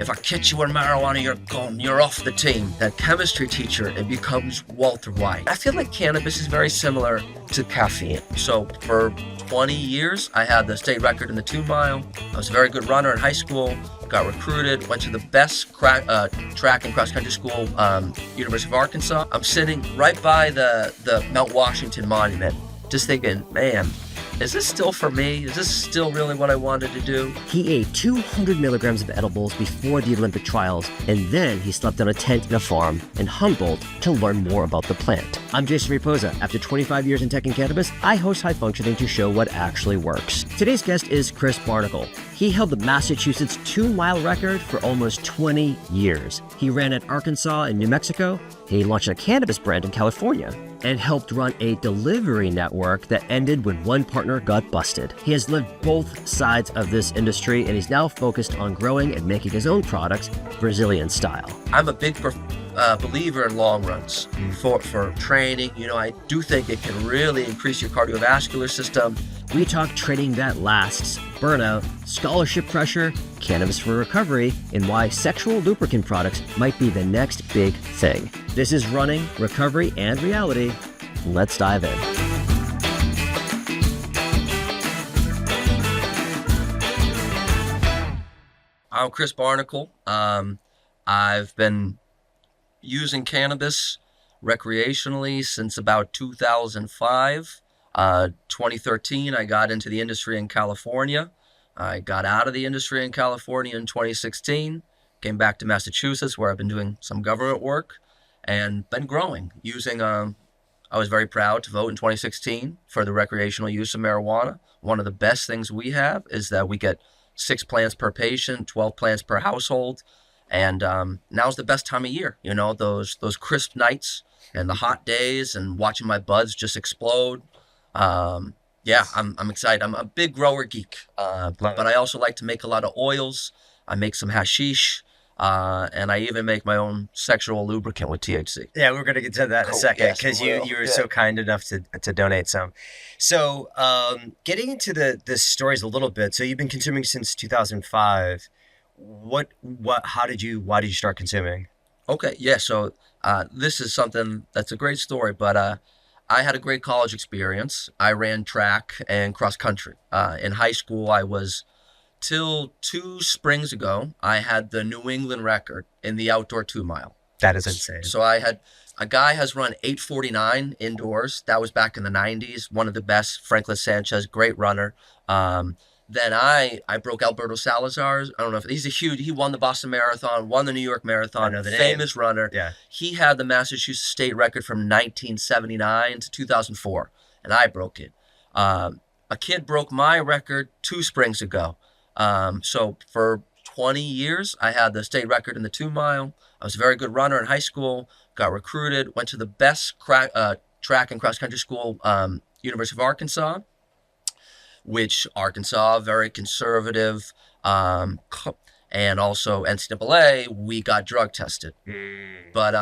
if I catch you with marijuana, you're gone, you're off the team. That chemistry teacher, it becomes Walter White. I feel like cannabis is very similar to caffeine. So for 20 years, I had the state record in the 2 mile. I was a very good runner in high school, got recruited, went to the best track and cross country school, University of Arkansas. I'm sitting right by the Mount Washington Monument, just thinking, man, is this still for me? Is this still really what I wanted to do? He ate 200 milligrams of edibles before the Olympic trials, and then he slept on a tent in a farm in Humboldt to learn more about the plant. I'm Jason Raposa. After 25 years in tech and cannabis, I host High Functioning to show what actually works. Today's guest is Chris Barnicle. He held the Massachusetts 2-mile record for almost 20 years. He ran at Arkansas and New Mexico. He launched a cannabis brand in California and helped run a delivery network that ended when one partner got busted. He has lived both sides of this industry, and he's now focused on growing and making his own products Brazilian style. I'm a big believer in long runs for training. You know, I do think it can really increase your cardiovascular system. We talk training that lasts, burnout, scholarship pressure, cannabis for recovery, and why sexual lubricant products might be the next big thing. This is Running, Recovery, and Reality. Let's dive in. I'm Chris Barnicle. I've been using cannabis recreationally since about 2005. 2013, I got into the industry in California. I got out of the industry in California in 2016, came back to Massachusetts where I've been doing some government work and been growing using, I was very proud to vote in 2016 for the recreational use of marijuana. One of the best things we have is that we get 6 plants per patient, 12 plants per household. And now's the best time of year, you know, those crisp nights and the hot days and watching my buds just explode. Yeah, I'm excited. I'm a big grower geek, but I also like to make a lot of oils. I make some hashish, and I even make my own sexual lubricant with THC. Yeah, we're going to get to that in a second because you were so kind enough to donate some. So getting into the stories a little bit. So you've been consuming since 2005. Why did you start consuming? Okay, yeah. So this is something that's a great story, but I had a great college experience. I ran track and cross country. In high school, I was, till 2 springs ago, I had the New England record in the outdoor 2 mile. That is insane. So I had, a guy has run 8:49 indoors. That was back in the 90s. One of the best, Franklin Sanchez, great runner. Then I broke Alberto Salazar's. I don't know if he won the Boston Marathon, won the New York Marathon, famous runner. Yeah. He had the Massachusetts state record from 1979 to 2004, and I broke it. A kid broke my record 2 springs ago. So for 20 years, I had the state record in the 2 mile. I was a very good runner in high school, got recruited, went to the best track and cross country school, University of Arkansas, which Arkansas, very conservative, and also NCAA, we got drug tested. But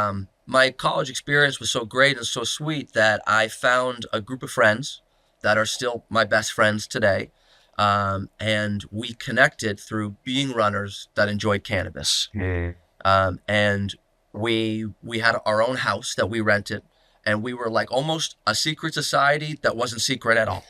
my college experience was so great and so sweet that I found a group of friends that are still my best friends today, and we connected through being runners that enjoyed cannabis. And we had our own house that we rented, and we were like almost a secret society that wasn't secret at all.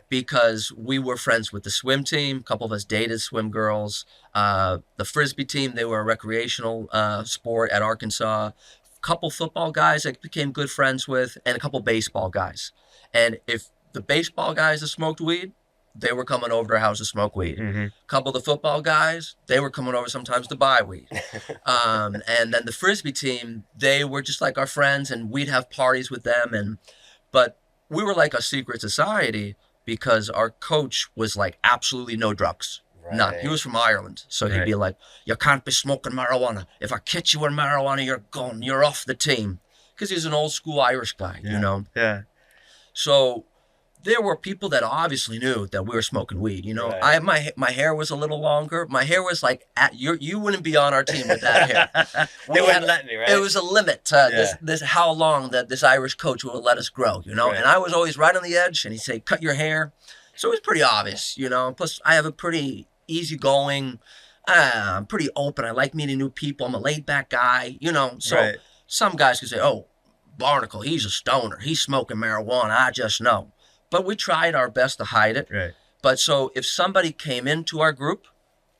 Because we were friends with the swim team. A couple of us dated swim girls. The Frisbee team, they were a recreational sport at Arkansas. A couple football guys I became good friends with, and a couple baseball guys. And if the baseball guys that smoked weed, they were coming over to our house to smoke weed. A couple of the football guys, they were coming over sometimes to buy weed. And then the Frisbee team, they were just like our friends, and we'd have parties with them. But we were like a secret society, because our coach was like, absolutely no drugs. Right. None. He was from Ireland. So he'd be like, you can't be smoking marijuana. If I catch you with marijuana, you're gone. You're off the team. Because he's an old school Irish guy, you know? Yeah. So there were people that obviously knew that we were smoking weed. You know, right. My hair was a little longer. My hair was like, you wouldn't be on our team with that hair. They wouldn't let me, right? It was a limit to this how long that this Irish coach would let us grow, you know? Right. And I was always right on the edge, and he'd say, cut your hair. So it was pretty obvious, you know? Plus, I have a pretty easygoing, I'm pretty open. I like meeting new people. I'm a laid back guy, you know. So some guys could say, oh, Barnicle, he's a stoner. He's smoking marijuana. I just know. But we tried our best to hide it. Right. But so if somebody came into our group,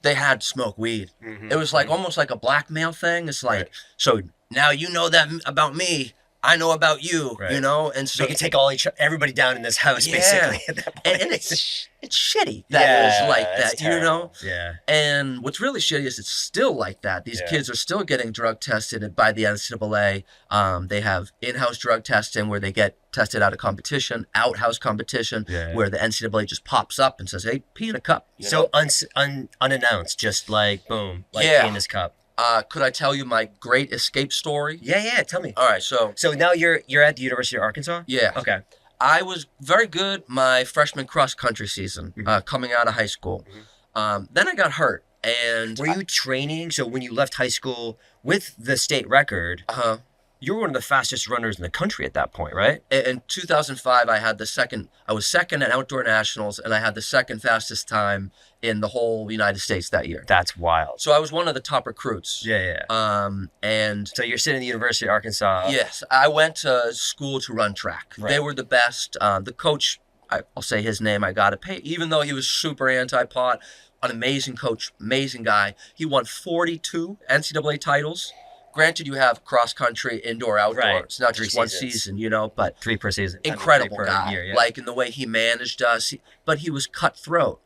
they had to smoke weed. It was like almost like a blackmail thing. It's like, so now you know that about me. I know about you, you know, and so you can take everybody down in this house, basically. At that point. And it's shitty that is like that, terrible. you know. Yeah. And what's really shitty is it's still like that. These kids are still getting drug tested by the NCAA. They have in-house drug testing where they get tested out of competition, out-house competition, where the NCAA just pops up and says, "Hey, pee in a cup." So unannounced, just like boom, like pee in this cup. Could I tell you my great escape story? Yeah, tell me. All right, so now you're at the University of Arkansas? Yeah. Okay. I was very good my freshman cross country season, coming out of high school. Then I got hurt, and were you training? So when you left high school with the state record, you were one of the fastest runners in the country at that point, right? In 2005, I was second at outdoor nationals, and I had the second fastest time in the whole United States that year. That's wild. So I was one of the top recruits. Yeah. And so you're sitting at the University of Arkansas. Yes, I went to school to run track. Right. They were the best. The coach, I'll say his name, I got to pay, even though he was super anti-pot, an amazing coach, amazing guy. He won 42 NCAA titles. Granted, you have cross-country, indoor, outdoor. Right. It's not 3 just one seasons. season, you know, but 3 per season. Incredible 3 per guy. year, Like in the way he managed us, but he was cutthroat.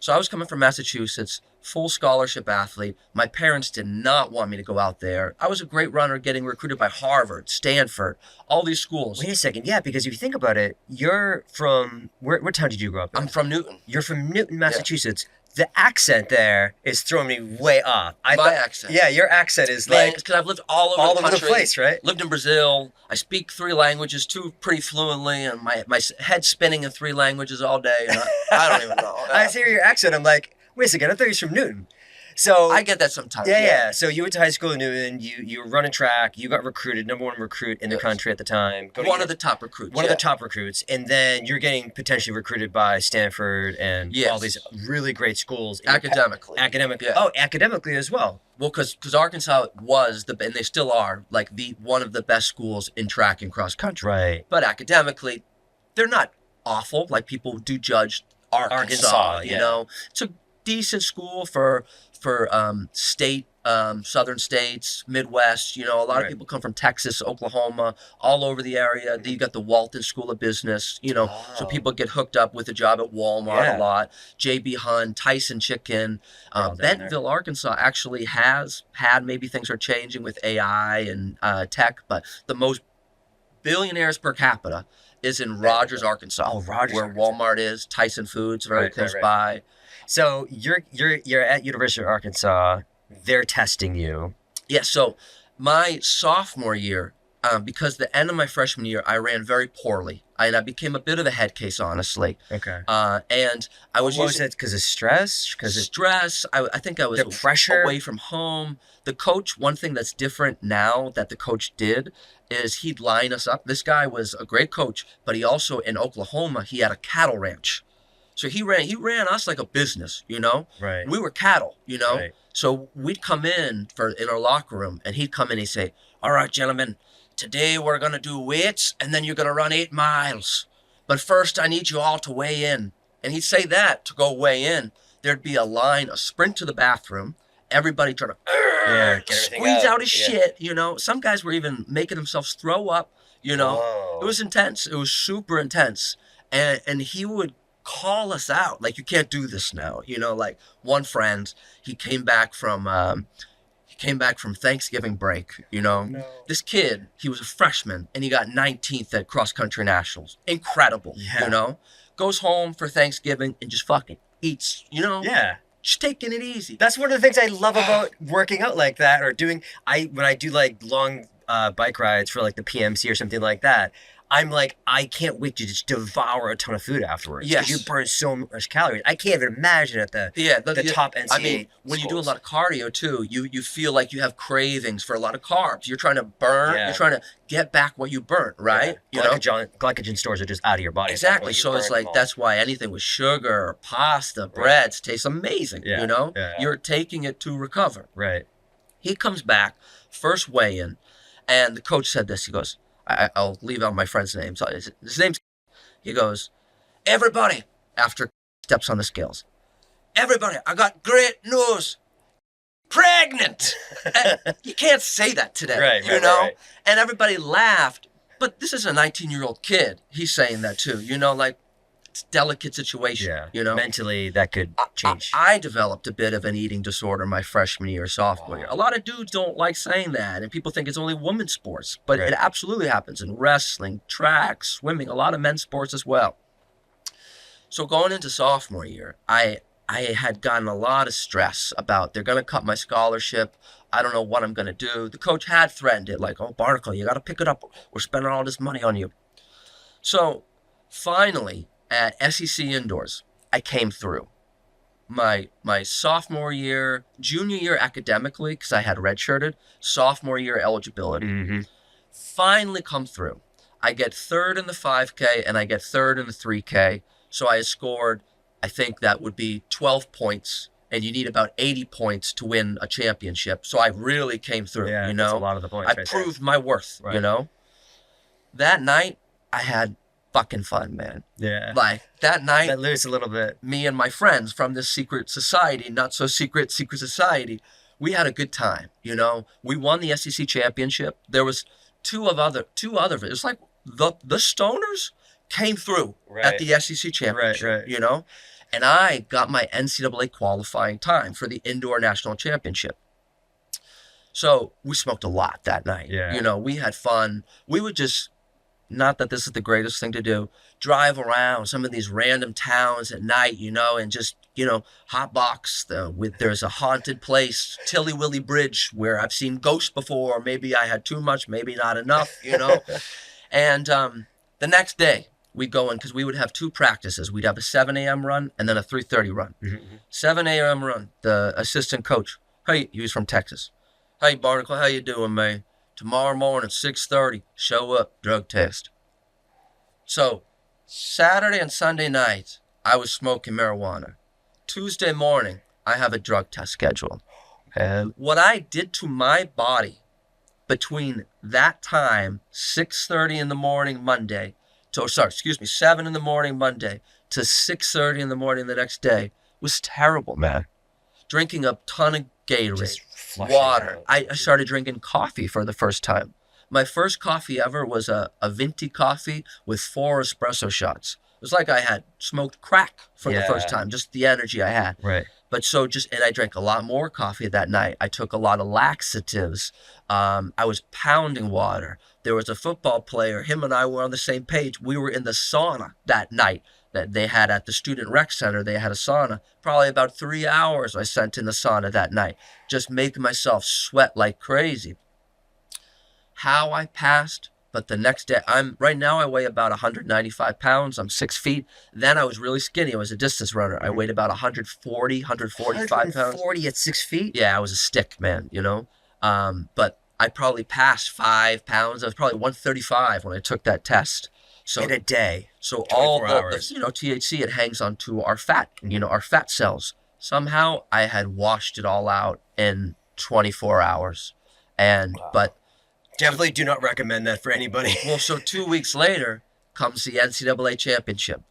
So I was coming from Massachusetts, full scholarship athlete. My parents did not want me to go out there. I was a great runner getting recruited by Harvard, Stanford, all these schools. Wait a second. Yeah, because if you think about it, you're from, where town did you grow up in? I'm from Newton. You're from Newton, Massachusetts. The accent there is throwing me way off. My accent. Yeah, your accent is like... Because I've lived all over the country. Place, right? Lived in Brazil. I speak 3 languages, 2 pretty fluently, and my head's spinning in 3 languages all day. And I don't even know. I hear your accent. I'm like, wait a second, I thought he was from Newton. So I get that sometimes. Yeah. So you went to high school in Newton. You were running track. You got recruited, #1 recruit in the country at the time. One of the top recruits. One of the top recruits, and then you're getting potentially recruited by Stanford and all these really great schools. Academically. Oh, academically as well. Well, because Arkansas was and they still are like one of the best schools in track and cross country. Right. But academically, they're not awful. Like people do judge Arkansas. You know, it's a decent school for state, southern states, Midwest. You know, a lot of people come from Texas, Oklahoma, all over the area. You got the Walton School of Business, you know, so people get hooked up with a job at Walmart a lot. J.B. Hunt, Tyson Chicken. Bentonville, Arkansas actually has had, maybe things are changing with AI and tech, but the most billionaires per capita is in Rogers, Arkansas. Oh, Rogers, where Arkansas. Walmart is, Tyson Foods, very close by. So you're at University of Arkansas. They're testing you. Yeah. So my sophomore year, because the end of my freshman year, I ran very poorly, and I became a bit of a head case, honestly. Okay. And I was. What was it? Because of stress? Stress. I think I was the pressure away from home. The coach. One thing that's different now that the coach did is he'd line us up. This guy was a great coach, but he also in Oklahoma he had a cattle ranch. So he ran us like a business, you know? Right. We were cattle, you know? Right. So we'd come in our locker room, and he'd come in and he'd say, all right, gentlemen, today we're going to do weights, and then you're going to run 8 miles. But first I need you all to weigh in. And he'd say that to go weigh in. There'd be a sprint to the bathroom, everybody trying to squeeze out his shit, you know? Some guys were even making themselves throw up, you know? Whoa. It was intense. It was super intense. And he would call us out like, you can't do this now, you know. Like one friend, he came back from Thanksgiving break, you know. This kid, he was a freshman and he got 19th at cross country nationals. Incredible. You know, goes home for Thanksgiving and just fucking eats, you know. Just taking it easy. That's one of the things I love about working out like that, or when I do like long bike rides for like the PMC or something like that. I'm like, I can't wait to just devour a ton of food afterwards. Yes. You burn so much calories. I can't even imagine at the top NCAA. I mean, when you do a lot of cardio too, you feel like you have cravings for a lot of carbs. You're trying to burn. You're trying to get back what you burnt, right? Yeah. Glycogen stores are just out of your body. Exactly. So it's like that's why anything with sugar or pasta, breads tastes amazing. Yeah. You know, you're taking it to recover. Right. He comes back, first weigh-in, and the coach said this. He goes, I'll leave out my friend's name. So his name's. He goes, everybody, after steps on the scales, everybody, I got great news. Pregnant. You can't say that today, you know? Right. And everybody laughed, but this is a 19-year-old kid. He's saying that too, you know, like it's a delicate situation, you know? Mentally, that could change. I developed a bit of an eating disorder my freshman year, sophomore year. A lot of dudes don't like saying that, and people think it's only women's sports, but it absolutely happens in wrestling, track, swimming, a lot of men's sports as well. So going into sophomore year, I had gotten a lot of stress about they're going to cut my scholarship. I don't know what I'm going to do. The coach had threatened it, like, oh, Barnicle, you got to pick it up. We're spending all this money on you. So finally, at SEC Indoors, I came through. My sophomore year, junior year academically, because I had redshirted, sophomore year eligibility. Finally come through. I get third in the 5K and I get third in the 3K. So I scored, I think that would be 12 points, and you need about 80 points to win a championship. So I really came through, you know. That's a lot of the points. I proved my worth, you know. That night, I had fucking fun, man. Yeah. Like, that night, let loose a little bit. Me and my friends from this secret society, not so secret society, we had a good time, you know. We won the SEC championship. There was two other, it was like the Stoners came through at the SEC championship, you know, and I got my NCAA qualifying time for the indoor national championship. So we smoked a lot that night. You know, we had fun. We would just, not that this is the greatest thing to do, drive around some of these random towns at night, you know, and just, you know, hotbox. There's a haunted place, Tilly Willy Bridge, where I've seen ghosts before. Maybe I had too much, maybe not enough, you know. And the next day, we go in, because we would have two practices. We'd have a 7 a.m. run and then a 3:30 run. 7 a.m. run, the assistant coach, hey, he was from Texas. Hey, Barnicle, how you doing, man? Tomorrow morning, 6:30, show up, drug test. So Saturday and Sunday night, I was smoking marijuana. Tuesday morning, I have a drug test scheduled. And what I did to my body between that time, 6:30 in the morning Monday, 7 in the morning Monday to 6:30 in the morning the next day was terrible, man. Drinking a ton of Gatorade, water. I started drinking coffee for the first time. My first coffee ever was a venti coffee with 4 espresso shots. It was like I had smoked crack for the first time, just the energy I had. Right. But and I drank a lot more coffee that night. I took a lot of laxatives. I was pounding water. There was a football player, him and I were on the same page. We were in the sauna that night that they had at the student rec center. They had a sauna. Probably about 3 hours I spent in the sauna that night, just making myself sweat like crazy. How I passed, but the next day, right now I weigh about 195 pounds. I'm 6 feet. Then I was really skinny. I was a distance runner. I weighed about 140, 145 pounds. 140 at 6 feet? Yeah, I was a stick, man, you know. But I probably passed 5 pounds. I was probably 135 when I took that test. So in a day. So all the, you know, THC, it hangs onto our fat, you know, our fat cells. Somehow I had washed it all out in 24 hours. But definitely do not recommend that for anybody. Well, so 2 weeks later comes the NCAA championship.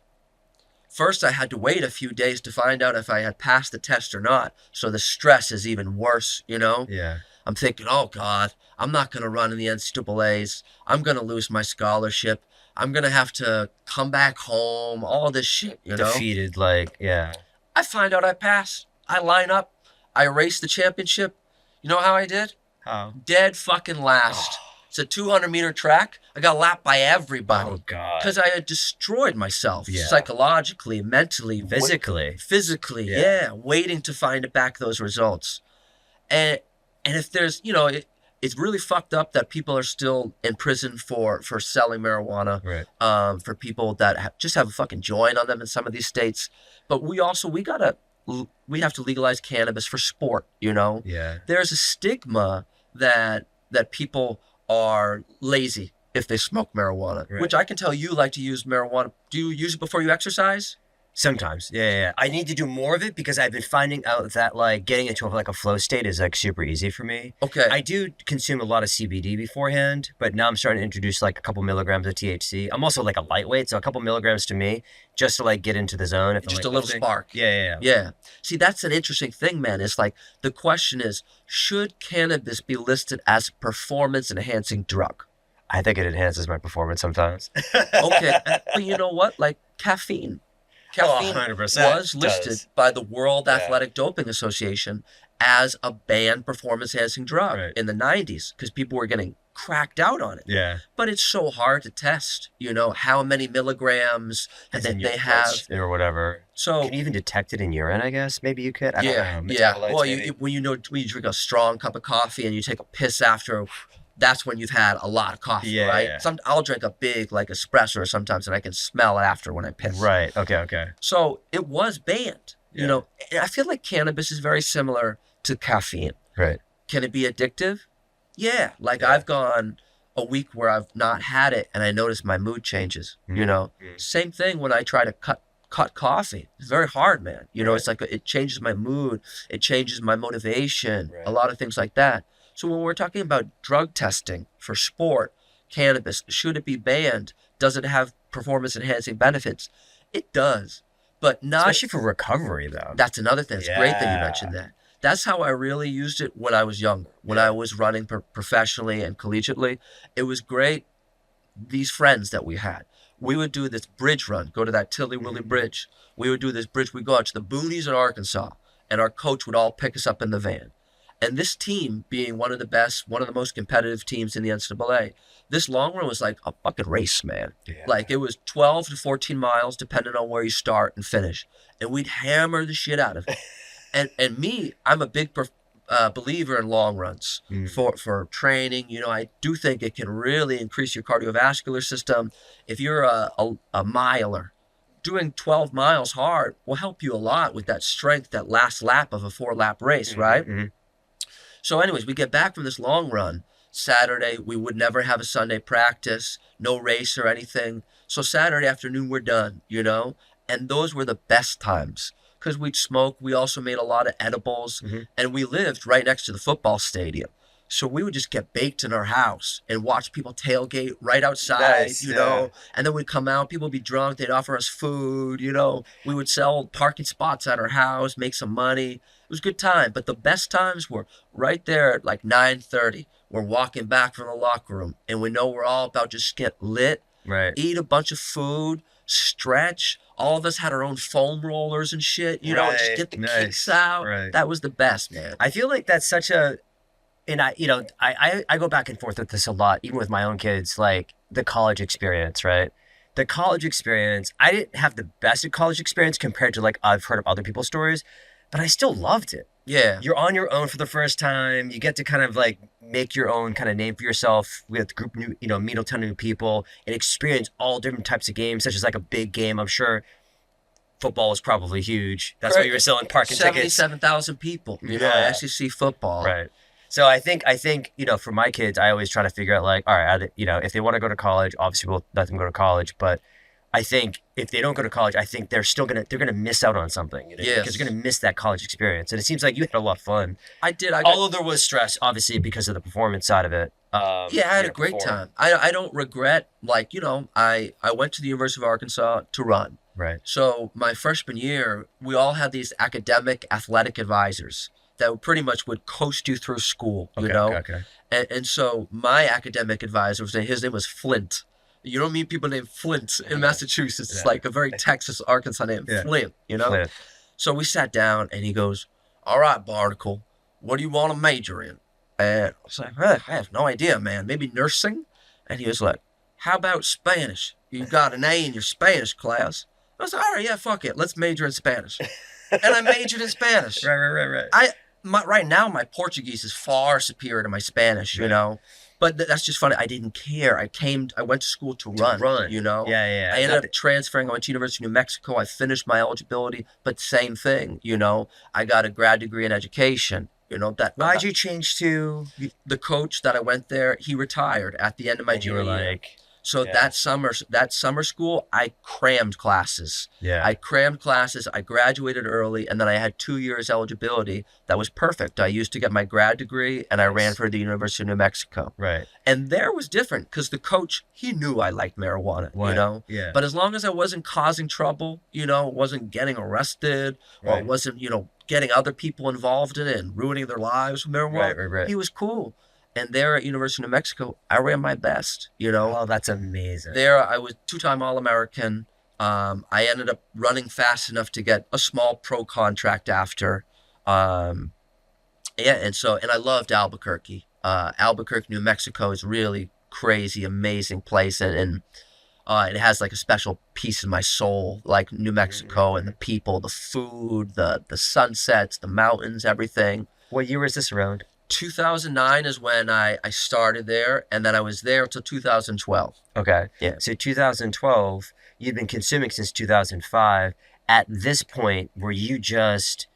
First, I had to wait a few days to find out if I had passed the test or not. So the stress is even worse, you know? Yeah. I'm thinking, oh, God, I'm not going to run in the NCAAs. I'm going to lose my scholarship. I'm going to have to come back home, all this shit, you know? Defeated, yeah. I find out I pass. I line up. I race the championship. You know how I did? How? Dead fucking last. It's a 200-meter track. I got lapped by everybody. Oh, God. Because I had destroyed myself psychologically, mentally. Physically, waiting to find back those results. And if there's, you know, it's really fucked up that people are still in prison for selling marijuana. Right. For people that just have a fucking joint on them in some of these states. But we have to legalize cannabis for sport. Yeah. There's a stigma that people are lazy if they smoke marijuana, Right. which I can tell you like to use marijuana. Do you use it before you exercise? Sometimes, yeah. I need to do more of it because I've been finding out that like getting into like a flow state is like super easy for me. Okay. I do consume a lot of CBD beforehand, but now I'm starting to introduce like a couple milligrams of THC. I'm also like a lightweight, so a couple milligrams to me just to like get into the zone. If Just I'm, a like, little spark. Yeah. See, that's an interesting thing, man. It's like the question is, should cannabis be listed as a performance-enhancing drug? I think it enhances my performance sometimes. Okay, but you know what? Like caffeine. Caffeine 100% was listed does. by the World Athletic Doping Association as a banned performance-enhancing drug Right. in the 90s because people were getting cracked out on it. Yeah. But it's so hard to test, how many milligrams It's that in your they have. blood or whatever. So Can you even detect it in urine, I guess? Maybe you could. I don't know. yeah. Metabolites, Well, maybe. when you drink a strong cup of coffee and you take a piss after, that's when you've had a lot of coffee, Yeah, right? yeah. I'll drink a big like espresso sometimes, and I can smell it after when I piss. Right. Okay. So it was banned. Yeah. And I feel like cannabis is very similar to caffeine. Right. Can it be addictive? Yeah. Like Yeah. I've gone a week where I've not had it, and I notice my mood changes. Same thing when I try to cut coffee. It's very hard, man. Right. It's like it changes my mood, it changes my motivation, Right. a lot of things like that. So when we're talking about drug testing for sport, cannabis, should it be banned? Does it have performance enhancing benefits? It does, but not. Especially for recovery, though. That's another thing. It's great that you Yeah. mentioned that. That's how I really used it when I was younger, when I was running professionally and collegiately. It was great. These friends that we had, we would do this bridge run, go to that Tilly Willy Bridge. We would do this bridge. We go out to the boonies in Arkansas, and our coach would all pick us up in the van. And this team, being one of the best, one of the most competitive teams in the NCAA, this long run was like a fucking race, man. Yeah. Like it was 12 to 14 miles, depending on where you start and finish. And we'd hammer the shit out of it. And me, I'm a big believer in long runs for training. I do think it can really increase your cardiovascular system. If you're a miler, doing 12 miles hard will help you a lot with that strength, that last lap of a 4-lap race, right? Mm-hmm. So anyways, we get back from this long run. Saturday, we would never have a Sunday practice, no race or anything. So Saturday afternoon, we're done, And those were the best times because we'd smoke. We also made a lot of edibles, and we lived right next to the football stadium. So we would just get baked in our house and watch people tailgate right outside, Nice, And then we'd come out, people would be drunk, they'd offer us food, We would sell parking spots at our house, make some money. It was a good time. But the best times were right there at like 9:30. We're walking back from the locker room, and we know we're all about to just get lit, Right. eat a bunch of food, stretch. All of us had our own foam rollers and shit, just Right. get the Nice. kicks out. Right. That was the best, man. I feel like that's such a, and I go back and forth with this a lot, even with my own kids, like the college experience, right? The college experience, I didn't have the best college experience compared to like I've heard of other people's stories, but I still loved it. Yeah. You're on your own for the first time. You get to kind of like make your own kind of name for yourself with group new, meet a ton of new people and experience all different types of games, such as like a big game. I'm sure football is probably huge. That's why you were selling parking tickets. 77,000 people, SEC football. Right. So I think, for my kids, I always try to figure out like, all right, if they want to go to college, obviously we'll let them go to college. But I think if they don't go to college, I think they're gonna miss out on something. Yes. Because they're gonna miss that college experience. And it seems like you had a lot of fun. I did. Although there was stress, obviously, because of the performance side of it. I had a great time. I don't regret, I went to the University of Arkansas to run. Right. So my freshman year, we all had these academic athletic advisors that pretty much would coast you through school, Okay. And so my academic advisor, his name was Flint. You don't meet people named Flint in Massachusetts. It's like a very Texas, Arkansas name, Flint, Flint. So we sat down and he goes, all right, Barnicle, what do you want to major in? And I was like, I have no idea, man. Maybe nursing? And he was like, how about Spanish? You got an A in your Spanish class. I was like, all right, yeah, fuck it. Let's major in Spanish. And I majored in Spanish. Right. right now my Portuguese is far superior to my Spanish, you know. But that's just funny. I didn't care. I went to school to run. You know. Yeah. I ended up transferring. I went to University of New Mexico. I finished my eligibility, but same thing. You know, I got a grad degree in education. You know that. Why'd you change to the coach that I went there? He retired at the end of my junior year. So that summer school, I crammed classes. Yeah. I crammed classes. I graduated early, and then I had 2 years eligibility. That was perfect. I used to get my grad degree, and I ran for the University of New Mexico. Right. And there was different because the coach, he knew I liked marijuana, you know? Yeah. But as long as I wasn't causing trouble, you know, wasn't getting arrested or wasn't, you know, getting other people involved in it and ruining their lives with marijuana, he was cool. And there at University of New Mexico, I ran my best, you know. Oh, that's amazing. There, I was 2-time All-American. I ended up running fast enough to get a small pro contract after. And I loved Albuquerque. Albuquerque, New Mexico is really crazy, amazing place. And it has like a special piece in my soul, like New Mexico and the people, the food, the sunsets, the mountains, everything. What year was this around? 2009 is when I started there, and then I was there until 2012. Okay. Yeah. So 2012, you'd been consuming since 2005. At this point, were you just...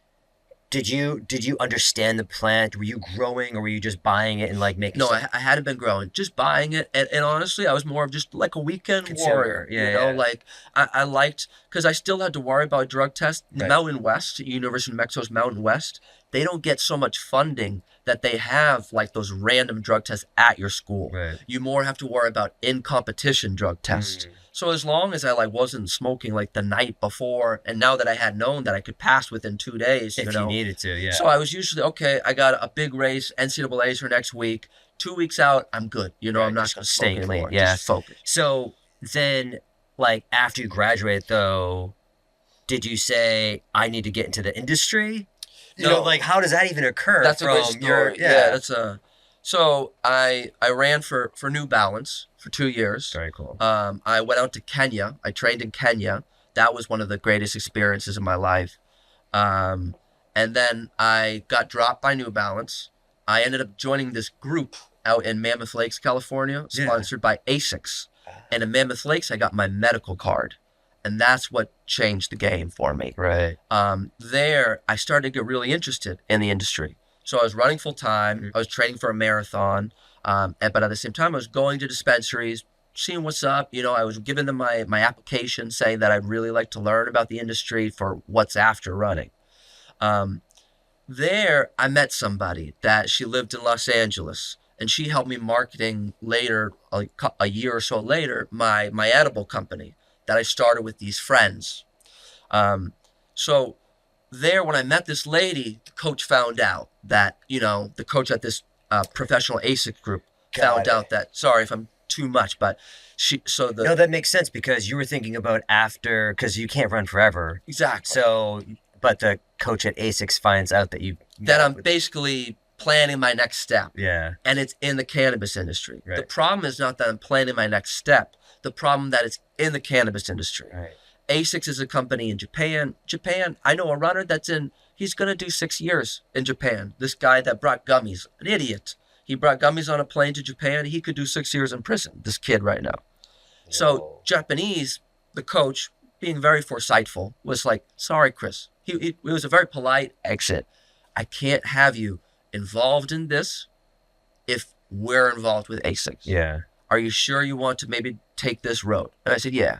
Did you understand the plant? Were you growing, or were you just buying it and like making? No, I hadn't been growing, just buying it, and honestly, I was more of just like a weekend warrior. Like I liked, because I still had to worry about drug tests. Mountain West, University of New Mexico's Mountain West, they don't get so much funding that they have like those random drug tests at your school. Right. You more have to worry about in competition drug tests. So as long as I like wasn't smoking like the night before, and now that I had known that I could pass within 2 days, if you needed to, yeah. So I was usually, okay, I got a big race, NCAAs for next week. 2 weeks out, I'm good. You know, I'm not going to smoke anymore. Just focus. So then, like, after you graduate, though, did you say, I need to get into the industry? You know, like, how does that even occur? That's a great story. So I ran for New Balance for 2 years. Very cool. I went out to Kenya. I trained in Kenya. That was one of the greatest experiences of my life. And then I got dropped by New Balance. I ended up joining this group out in Mammoth Lakes, California, sponsored by ASICS. And in Mammoth Lakes, I got my medical card. And that's what changed the game for me. Right. There, I started to get really interested in the industry. So I was running full time. I was training for a marathon. But at the same time, I was going to dispensaries, seeing what's up. You know, I was giving them my application saying that I'd really like to learn about the industry for what's after running. There, I met somebody that she lived in Los Angeles, and she helped me marketing later, a year or so later, my edible company that I started with these friends. So there, when I met this lady, the coach found out that, you know, the coach at this professional ASIC group found out that, sorry if I'm too much, but no, that makes sense, because you were thinking about after, because you can't run forever. Exactly. So, but the coach at ASICS finds out that I'm basically planning my next step. Yeah. And it's in the cannabis industry. Right. The problem is not that I'm planning my next step. The problem that it's in the cannabis industry. Right. ASICS is a company in Japan. I know a runner he's going to do 6 years in Japan. This guy that brought gummies, an idiot. He brought gummies on a plane to Japan. He could do 6 years in prison, this kid right now. Whoa. So Japanese, the coach, being very foresightful, was like, sorry, Chris. It was a very polite exit. I can't have you involved in this if we're involved with ASICS. Yeah. Are you sure you want to maybe take this road? And I said, yeah.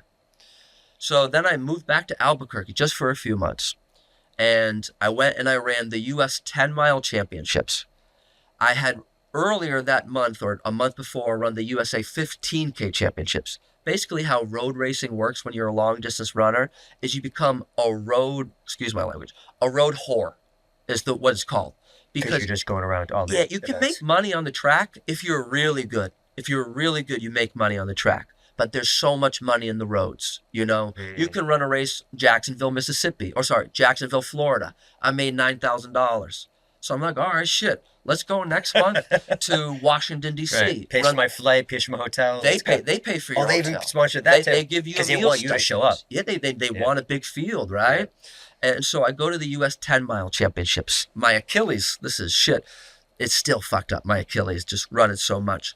So then I moved back to Albuquerque just for a few months. And I went and I ran the U.S. 10-mile championships. I had earlier that month or a month before run the USA 15K championships. Basically how road racing works when you're a long-distance runner is you become a road whore is what it's called. Because you're just going around all day. Yeah, you can make money on the track if you're really good. If you're really good, you make money on the track. But there's so much money in the roads, you know. You can run a race Jacksonville, Florida. I made $9,000. So I'm like, all right, shit. Let's go next month to Washington, D.C. Right. Pay for my flight, pay for my hotel. They pay for your hotel. They even sponsor that too. They give you because they want you to show up. Yeah, they want a big field, right? And so I go to the U.S. 10-mile championships. My Achilles, this is shit. It's still fucked up. My Achilles, just running so much,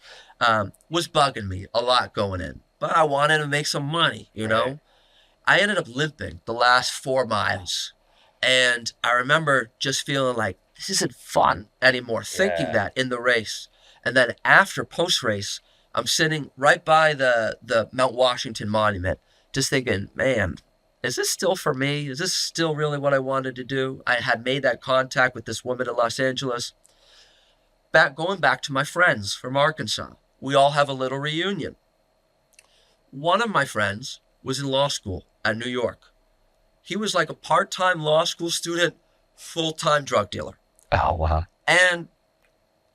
was bugging me a lot going in. But I wanted to make some money, you know? I ended up limping the last 4 miles. And I remember just feeling like, this isn't fun anymore, thinking that in the race. And then after post-race, I'm sitting right by the Mount Washington Monument, just thinking, man, is this still for me? Is this still really what I wanted to do? I had made that contact with this woman in Los Angeles. Going back to my friends from Arkansas, we all have a little reunion. One of my friends was in law school at New York. He was like a part-time law school student, full-time drug dealer. Oh, wow. And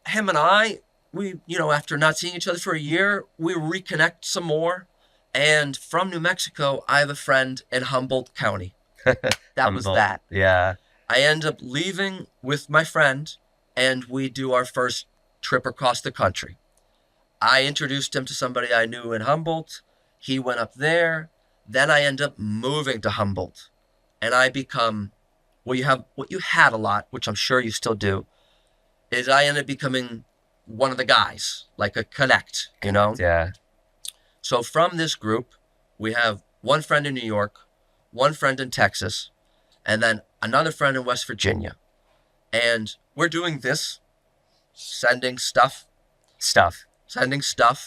him and I, we, after not seeing each other for a year, we reconnect some more. And from New Mexico, I have a friend in Humboldt County. That was that. Yeah. I end up leaving with my friend, and we do our first trip across the country. I introduced him to somebody I knew in Humboldt. He went up there. Then I end up moving to Humboldt. And I become, what you had a lot, which I'm sure you still do, is I end up becoming one of the guys, like a connect, Yeah. So from this group, we have one friend in New York, one friend in Texas, and then another friend in West Virginia. And we're doing this, sending stuff.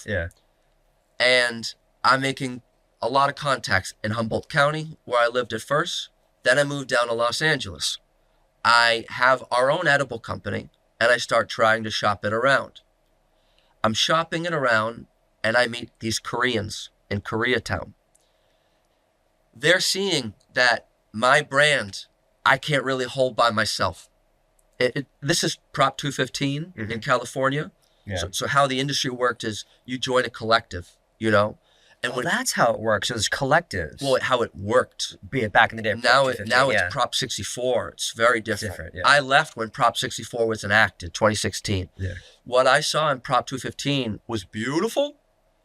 Yeah. And I'm making a lot of contacts in Humboldt County, where I lived at first. Then I moved down to Los Angeles. I have our own edible company, and I start trying to shop it around. I'm shopping it around, and I meet these Koreans in Koreatown. They're seeing that my brand, I can't really hold by myself. This is Prop 215 in California. Yeah. So how the industry worked is you join a collective, And that's how it works. So there's collectives. Well, how it worked. Be it back in the day. Now it's Prop 64. It's very different. Yeah. I left when Prop 64 was enacted, 2016. Yeah. What I saw in Prop 215 was beautiful,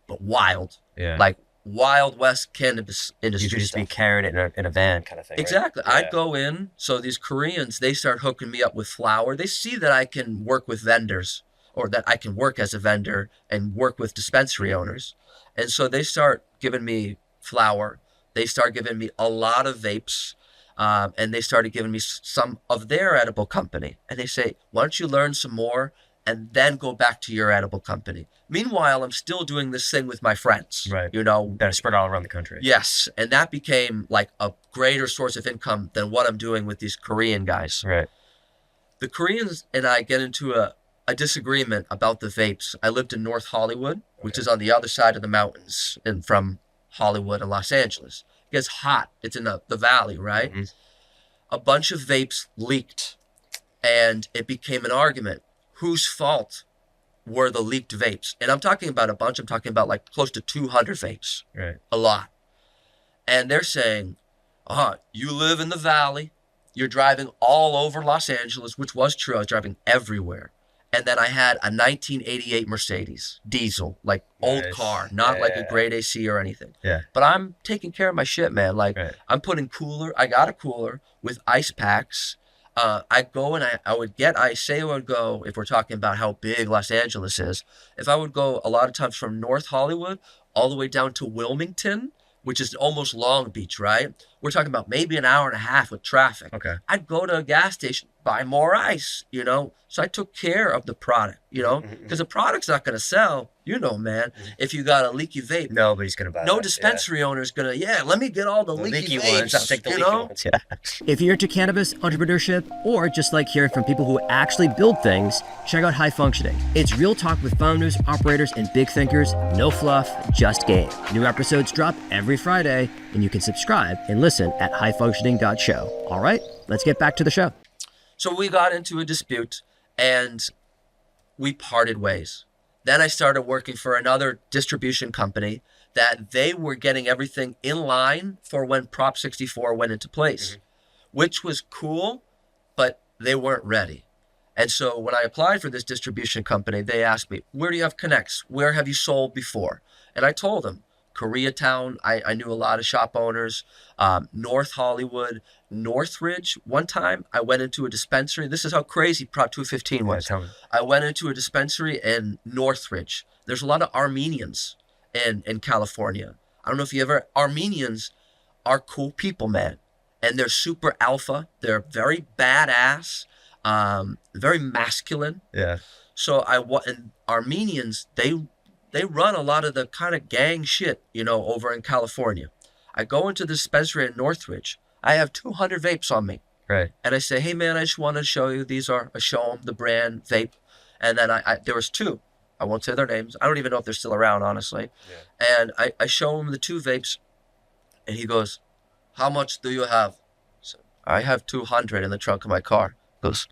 but wild. Yeah. Like Wild West cannabis industry. You could just stuff. be carrying it in a van kind of thing. Exactly. Right? I'd go in. So these Koreans, they start hooking me up with flour. They see that I can work with vendors, or that I can work as a vendor and work with dispensary owners. And so they start giving me flour. They start giving me a lot of vapes. And they started giving me some of their edible company. And they say, why don't you learn some more and then go back to your edible company? Meanwhile, I'm still doing this thing with my friends. Right. That are spread all around the country. Yes. And that became like a greater source of income than what I'm doing with these Korean guys. Right. The Koreans and I get into a disagreement about the vapes. I lived in North Hollywood, which is on the other side of the mountains and from Hollywood and Los Angeles. It gets hot. It's in the valley, right? Mm-hmm. A bunch of vapes leaked, and it became an argument. Whose fault were the leaked vapes? And I'm talking about a bunch. I'm talking about like close to 200 vapes. Right. A lot. And they're saying, you live in the valley. You're driving all over Los Angeles, which was true. I was driving everywhere. And then I had a 1988 Mercedes diesel, like old car, not like a grade AC or anything. Yeah. But I'm taking care of my shit, man. Like I'm putting I got a cooler with ice packs. I go and I would go, if we're talking about how big Los Angeles is, if I would go a lot of times from North Hollywood all the way down to Wilmington, which is almost Long Beach, right? We're talking about maybe an hour and a half with traffic. Okay. I'd go to a gas station, buy more ice, So I took care of the product, because the product's not going to sell, man. If you got a leaky vape. Nobody's going to buy it. No dispensary owner's going to, let me get all the leaky vapes, ones. I'll take the leaky ones, yeah. If you're into cannabis, entrepreneurship, or just like hearing from people who actually build things, check out High Functioning. It's real talk with founders, operators, and big thinkers. No fluff, just game. New episodes drop every Friday, and you can subscribe and listen at highfunctioning.show. All right, let's get back to the show. So we got into a dispute, and we parted ways. Then I started working for another distribution company that they were getting everything in line for when Prop 64 went into place, which was cool, but they weren't ready. And so when I applied for this distribution company, they asked me, where do you have connects? Where have you sold before? And I told them, Koreatown, I knew a lot of shop owners. North Hollywood, Northridge. One time I went into a dispensary. This is how crazy Prop 215 was. Tell me. I went into a dispensary in Northridge. There's a lot of Armenians in California. I don't know if you ever... Armenians are cool people, man. And they're super alpha. They're very badass, very masculine. Yeah. So and Armenians, they run a lot of the kind of gang shit, over in California. I go into the dispensary in Northridge. I have 200 vapes on me. Right. And I say, hey, man, I just want to show you. I show them the brand vape. And then there was two. I won't say their names. I don't even know if they're still around, honestly. Yeah. And I show him the two vapes. And he goes, how much do you have? So, I have 200 in the trunk of my car. He goes,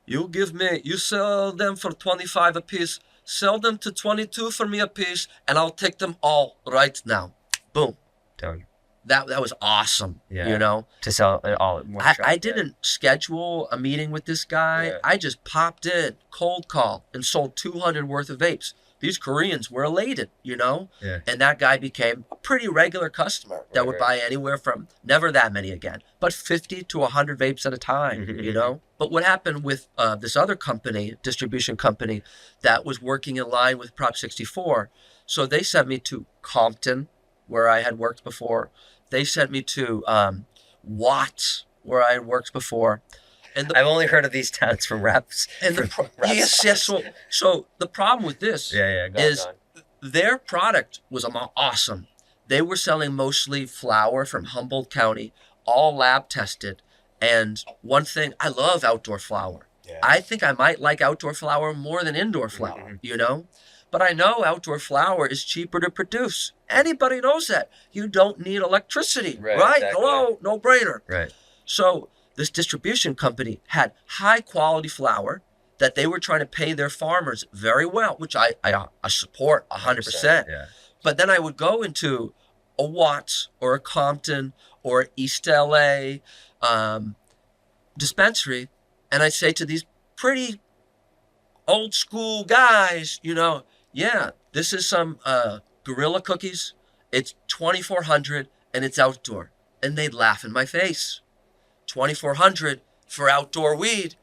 you sell them for 25 a piece. Sell them to 22 for me a piece. And I'll take them all right now. Boom. Done. That was awesome, To sell it all at one shot. I didn't schedule a meeting with this guy. Yeah. I just popped in, cold call, and sold 200 worth of vapes. These Koreans were elated, Yeah. And that guy became a pretty regular customer that would buy anywhere from, never that many again, but 50 to 100 vapes at a time, But what happened with this other company, distribution company, that was working in line with Prop 64, so they sent me to Compton, where I had worked before. They sent me to Watts, where I had worked before. And I've only heard of these towns from reps. And yes. So the problem with this is their product was awesome. They were selling mostly flower from Humboldt County, all lab tested. And one thing, I love outdoor flower. Yeah. I think I might like outdoor flower more than indoor flower, But I know outdoor flower is cheaper to produce. Anybody knows that. You don't need electricity, right? Exactly. Hello, no brainer. Right. So this distribution company had high quality flower that they were trying to pay their farmers very well, which I support 100%. Yeah. But then I would go into a Watts or a Compton or East LA dispensary, and I'd say to these pretty old school guys, yeah, this is some Gorilla Cookies. It's 2,400 and it's outdoor. And they'd laugh in my face. 2,400 for outdoor weed.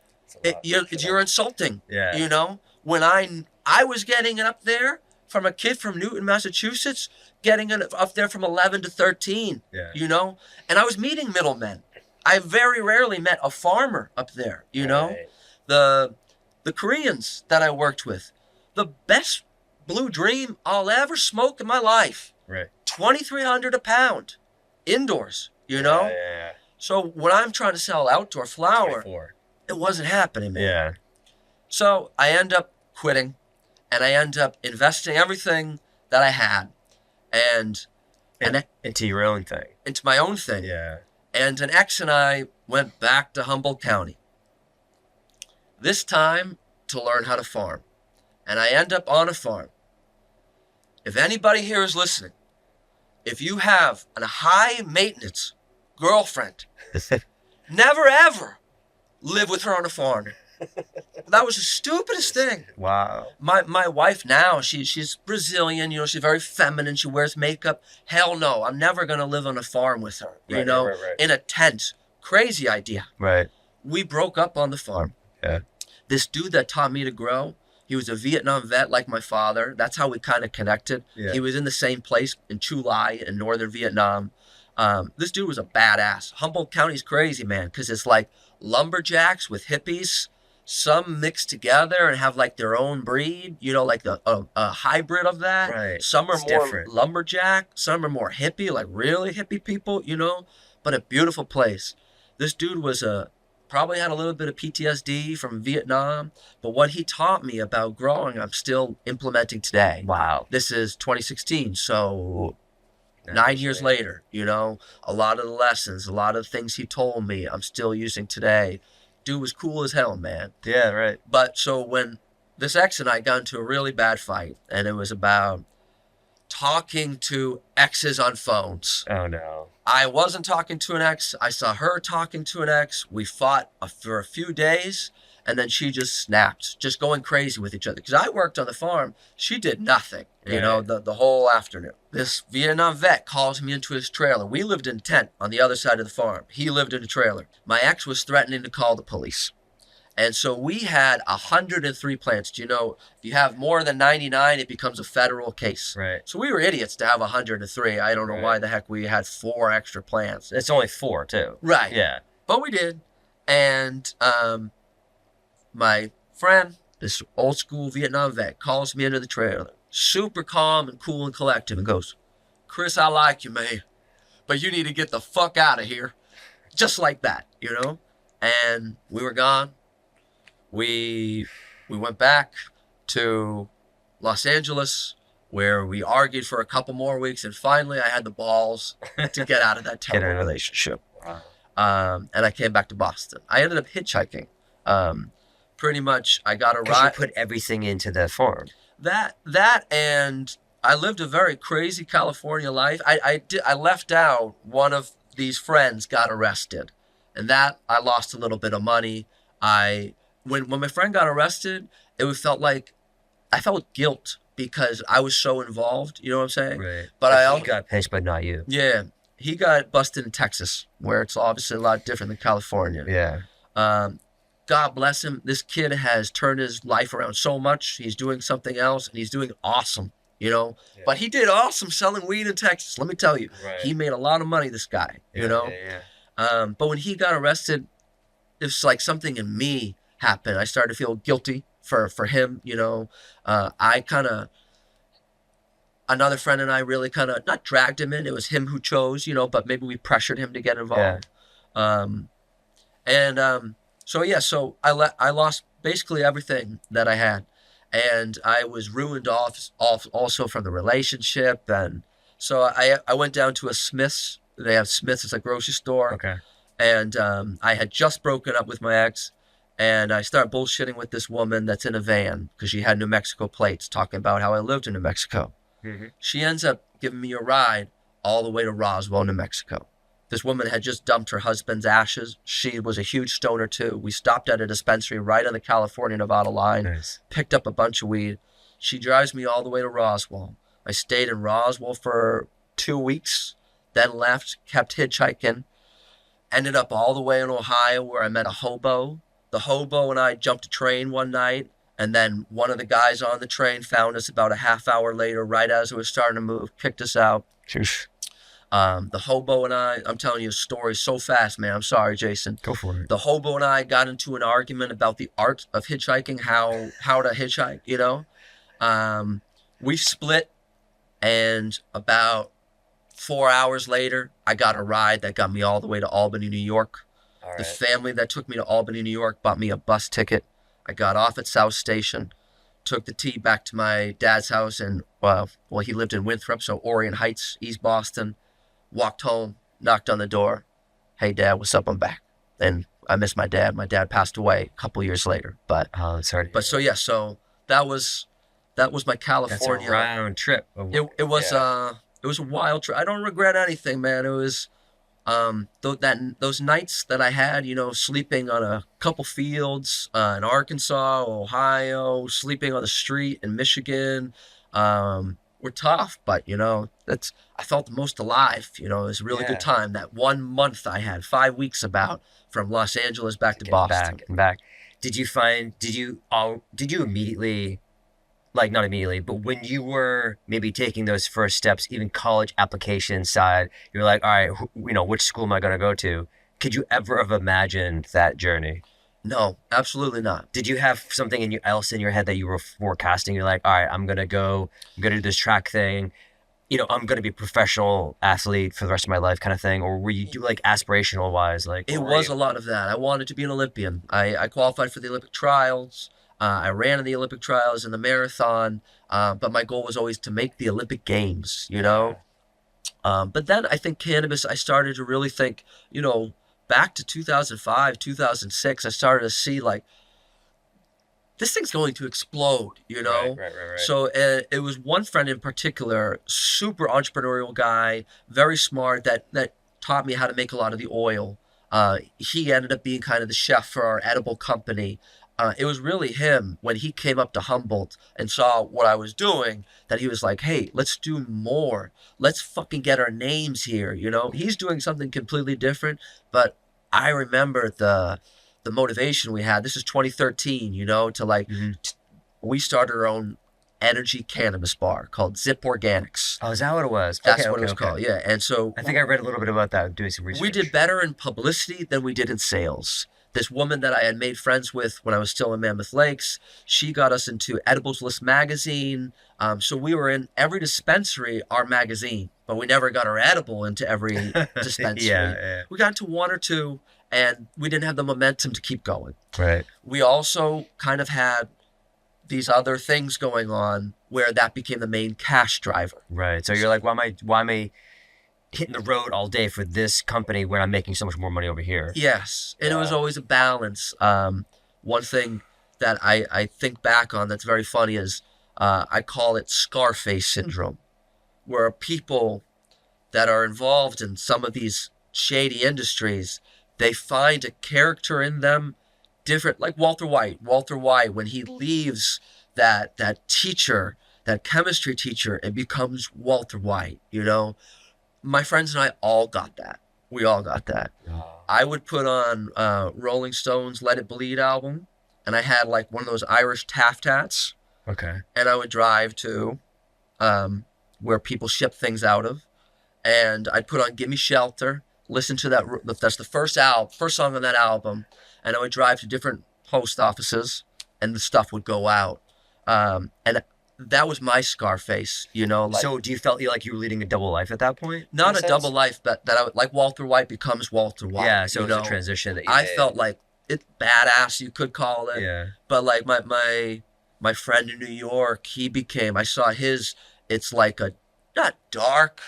You're insulting. Yeah. When I was getting it up there from a kid from Newton, Massachusetts, getting it up there from 11 to 13. Yeah. And I was meeting middlemen. I very rarely met a farmer up there. Right. The Koreans that I worked with, the best Blue Dream I'll ever smoke in my life. Right. 2,300 a pound, indoors. Yeah. So when I'm trying to sell outdoor flower, 24. It wasn't happening, man. Yeah. So I end up quitting, and I end up investing everything that I had, and into your own thing. Into my own thing. Yeah. And an ex and I went back to Humboldt County. This time to learn how to farm. And I end up on a farm. If anybody here is listening, if you have a high maintenance girlfriend, never ever live with her on a farm. That was the stupidest thing. Wow. My wife now, she's Brazilian, she's very feminine, she wears makeup. Hell no, I'm never going to live on a farm with her, right. In a tent. Crazy idea. Right. We broke up on the farm. Yeah. This dude that taught me to grow, he was a Vietnam vet like my father. That's how we kind of connected. Yeah. He was in the same place in Chu Lai in northern Vietnam. This dude was a badass. Humboldt County's crazy, man, because it's like lumberjacks with hippies, some mixed together and have like their own breed, like a hybrid of that. Right. Some are It's more different. lumberjack, some are more hippie, like really hippie people, but a beautiful place. This dude was probably had a little bit of PTSD from Vietnam, but what he taught me about growing, I'm still implementing today. Wow. This is 2016, so 9 years later, a lot of the lessons, a lot of the things he told me, I'm still using today. Dude was cool as hell, man. Yeah, right. But so when this ex and I got into a really bad fight, and it was about talking to exes on phones. Oh, no. I wasn't talking to an ex. I saw her talking to an ex. We fought for a few days, And then she just snapped, just going crazy with each other. Because I worked on the farm. She did nothing, you know, the whole afternoon. This Vietnam vet calls me into his trailer. We lived in a tent on the other side of the farm. He lived in a trailer. My ex was threatening to call the police. And so we had 103 plants. Do you know, if you have more than 99, it becomes a federal case. Right. So we were idiots to have 103. I don't know why the heck we had 4 extra plants. It's only 4 too. Right. Yeah. But we did. And my friend, this old school Vietnam vet, calls me into the trailer, super calm and cool and collective, and goes, "Chris, I like you, man, but you need to get the fuck out of here." Just like that, you know? And we were gone. We went back to Los Angeles, where we argued for a couple more weeks, and finally I had the balls to get out of that terrible relationship. And I came back to Boston. I ended up hitchhiking. Pretty much, I got a ride. You put everything into the farm. That and I lived a very crazy California life. I left out one of these friends got arrested, and that I lost a little bit of money. When my friend got arrested, it felt like I felt guilt because I was so involved. You know what I'm saying? Right. But he got pinched, but not you. Yeah, he got busted in Texas, where it's obviously a lot different than California. Yeah. God bless him. This kid has turned his life around so much. He's doing something else, and he's doing awesome, you know? Yeah. But he did awesome selling weed in Texas, let me tell you. Right. He made a lot of money, this guy, you know? Yeah. But when he got arrested, it was like something in me happened. I started to feel guilty for him, you know? Another friend and I really kind of, not dragged him in, it was him who chose, you know, but maybe we pressured him to get involved. Yeah. So I lost basically everything that I had, and I was ruined off also from the relationship, and so I went down to a Smith's. They have Smith's, it's a grocery store. Okay. And I had just broken up with my ex, and I started bullshitting with this woman that's in a van because she had New Mexico plates, talking about how I lived in New Mexico. Mm-hmm. She ends up giving me a ride all the way to Roswell, New Mexico. This woman had just dumped her husband's ashes. She was a huge stoner too. We stopped at a dispensary right on the California-Nevada line, nice. Picked up a bunch of weed. She drives me all the way to Roswell. I stayed in Roswell for 2 weeks, then left, kept hitchhiking, ended up all the way in Ohio where I met a hobo. The hobo and I jumped a train one night, and then one of the guys on the train found us about a half hour later, right as it was starting to move, kicked us out. The hobo and I'm telling you a story so fast, man. I'm sorry, Jason. Go for it. The hobo and I got into an argument about the art of hitchhiking, how to hitchhike, you know? We split, and about 4 hours later, I got a ride that got me all the way to Albany, New York. Right. The family that took me to Albany, New York, bought me a bus ticket. I got off at South Station, took the T back to my dad's house, and he lived in Winthrop, so Orient Heights, East Boston. Walked home, knocked on the door. "Hey, Dad, what's up? I'm back." And I miss my dad. My dad passed away a couple years later. But sorry. But so that was my California. That's a round trip. It was a wild trip. I don't regret anything, man. It was those nights that I had, you know, sleeping on a couple fields in Arkansas, Ohio, sleeping on the street in Michigan. Were tough, but you know, I felt the most alive. You know, it was a really good time. That 1 month I had 5 weeks about from Los Angeles back to Boston. Back. Did you immediately, like not immediately, but when you were maybe taking those first steps, even college application side, you're like, all right, you know, which school am I going to go to? Could you ever have imagined that journey? No, absolutely not. Did you have something else in your head that you were forecasting? You're like, all right, I'm going to do this track thing. You know, I'm going to be a professional athlete for the rest of my life kind of thing. Or were you do like aspirational wise? Like it was a lot of that. I wanted to be an Olympian. I qualified for the Olympic trials. I ran in the Olympic trials in the marathon. But my goal was always to make the Olympic Games, you know. But then I think cannabis, I started to really think, you know, back to 2005, 2006, I started to see like, this thing's going to explode, you know? Right. So it was one friend in particular, super entrepreneurial guy, very smart, that taught me how to make a lot of the oil. He ended up being kind of the chef for our edible company. it was really him when he came up to Humboldt and saw what I was doing that he was like, hey, let's do more. Let's fucking get our names here. You know, he's doing something completely different, but I remember the motivation we had. This is 2013, you know, to like, we started our own energy cannabis bar called Zip Organics. Oh, is that what it was? That's what it was called, yeah. And so I think I read a little bit about that, doing some research. we did better in publicity than we did in sales. This woman that I had made friends with when I was still in Mammoth Lakes, she got us into Edibles List magazine. So we were in every dispensary, our magazine, but we never got our edible into every dispensary. Yeah. We got into one or two, and we didn't have the momentum to keep going. Right. We also kind of had these other things going on where that became the main cash driver. Right. So you're like, why am I hitting the road all day for this company when I'm making so much more money over here? Yes. And it was always a balance. One thing that I think back on that's very funny is I call it Scarface syndrome, where people that are involved in some of these shady industries, they find a character in them different, like Walter White, when he leaves that teacher, that chemistry teacher, and becomes Walter White, you know. My friends and I all got that. We all got that. I would put on Rolling Stones' Let It Bleed album, and I had like one of those Irish Taft hats. Okay. And I would drive to where people ship things out of, and I'd put on Gimme Shelter, listen to that. That's the first song on that album. And I would drive to different post offices, and the stuff would go out. And that was my Scarface, you know. Like, so do you felt like you were leading a double life at that point? not a double life, but that I would, like Walter White becomes Walter White. Yeah, so you it was know? a transition that you I made. felt like it badass, you could call it. Yeah. But like my friend in New York, I saw his, it's like a, not dark,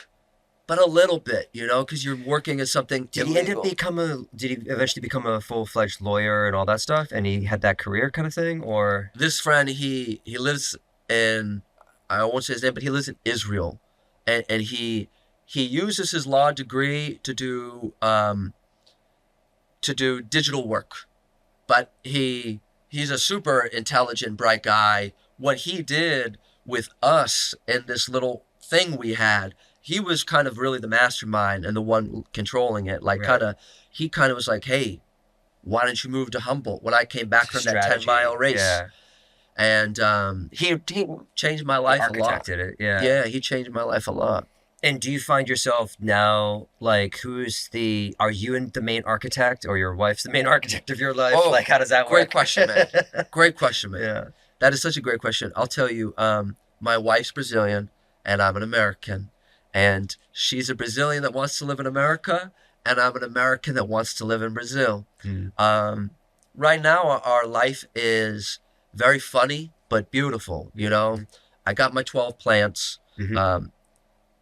but a little bit, you know, because you're working as something Did illegal. he eventually become a full-fledged lawyer and all that stuff, and he had that career kind of thing, or? This friend, he lives in, I won't say his name, but he lives in Israel, and he uses his law degree to do digital work, but he's a super intelligent, bright guy. What he did with us in this little thing we had, he was kind of really the mastermind and the one controlling it. Like, Right. he kind of was like, hey, why don't you move to Humboldt? When I came back from that Strategy. 10-mile race. Yeah. And he changed my life a lot. Architected it, yeah. Yeah, he changed my life a lot. And do you find yourself now, like, are you the main architect, or your wife's the main architect of your life? Oh, like, how does that work? Great question, man. Great question, man. Yeah. That is such a great question. I'll tell you, my wife's Brazilian and I'm an American. And she's a Brazilian that wants to live in America, and I'm an American that wants to live in Brazil. Right now, our life is very funny, but beautiful, you know. I got my 12 plants.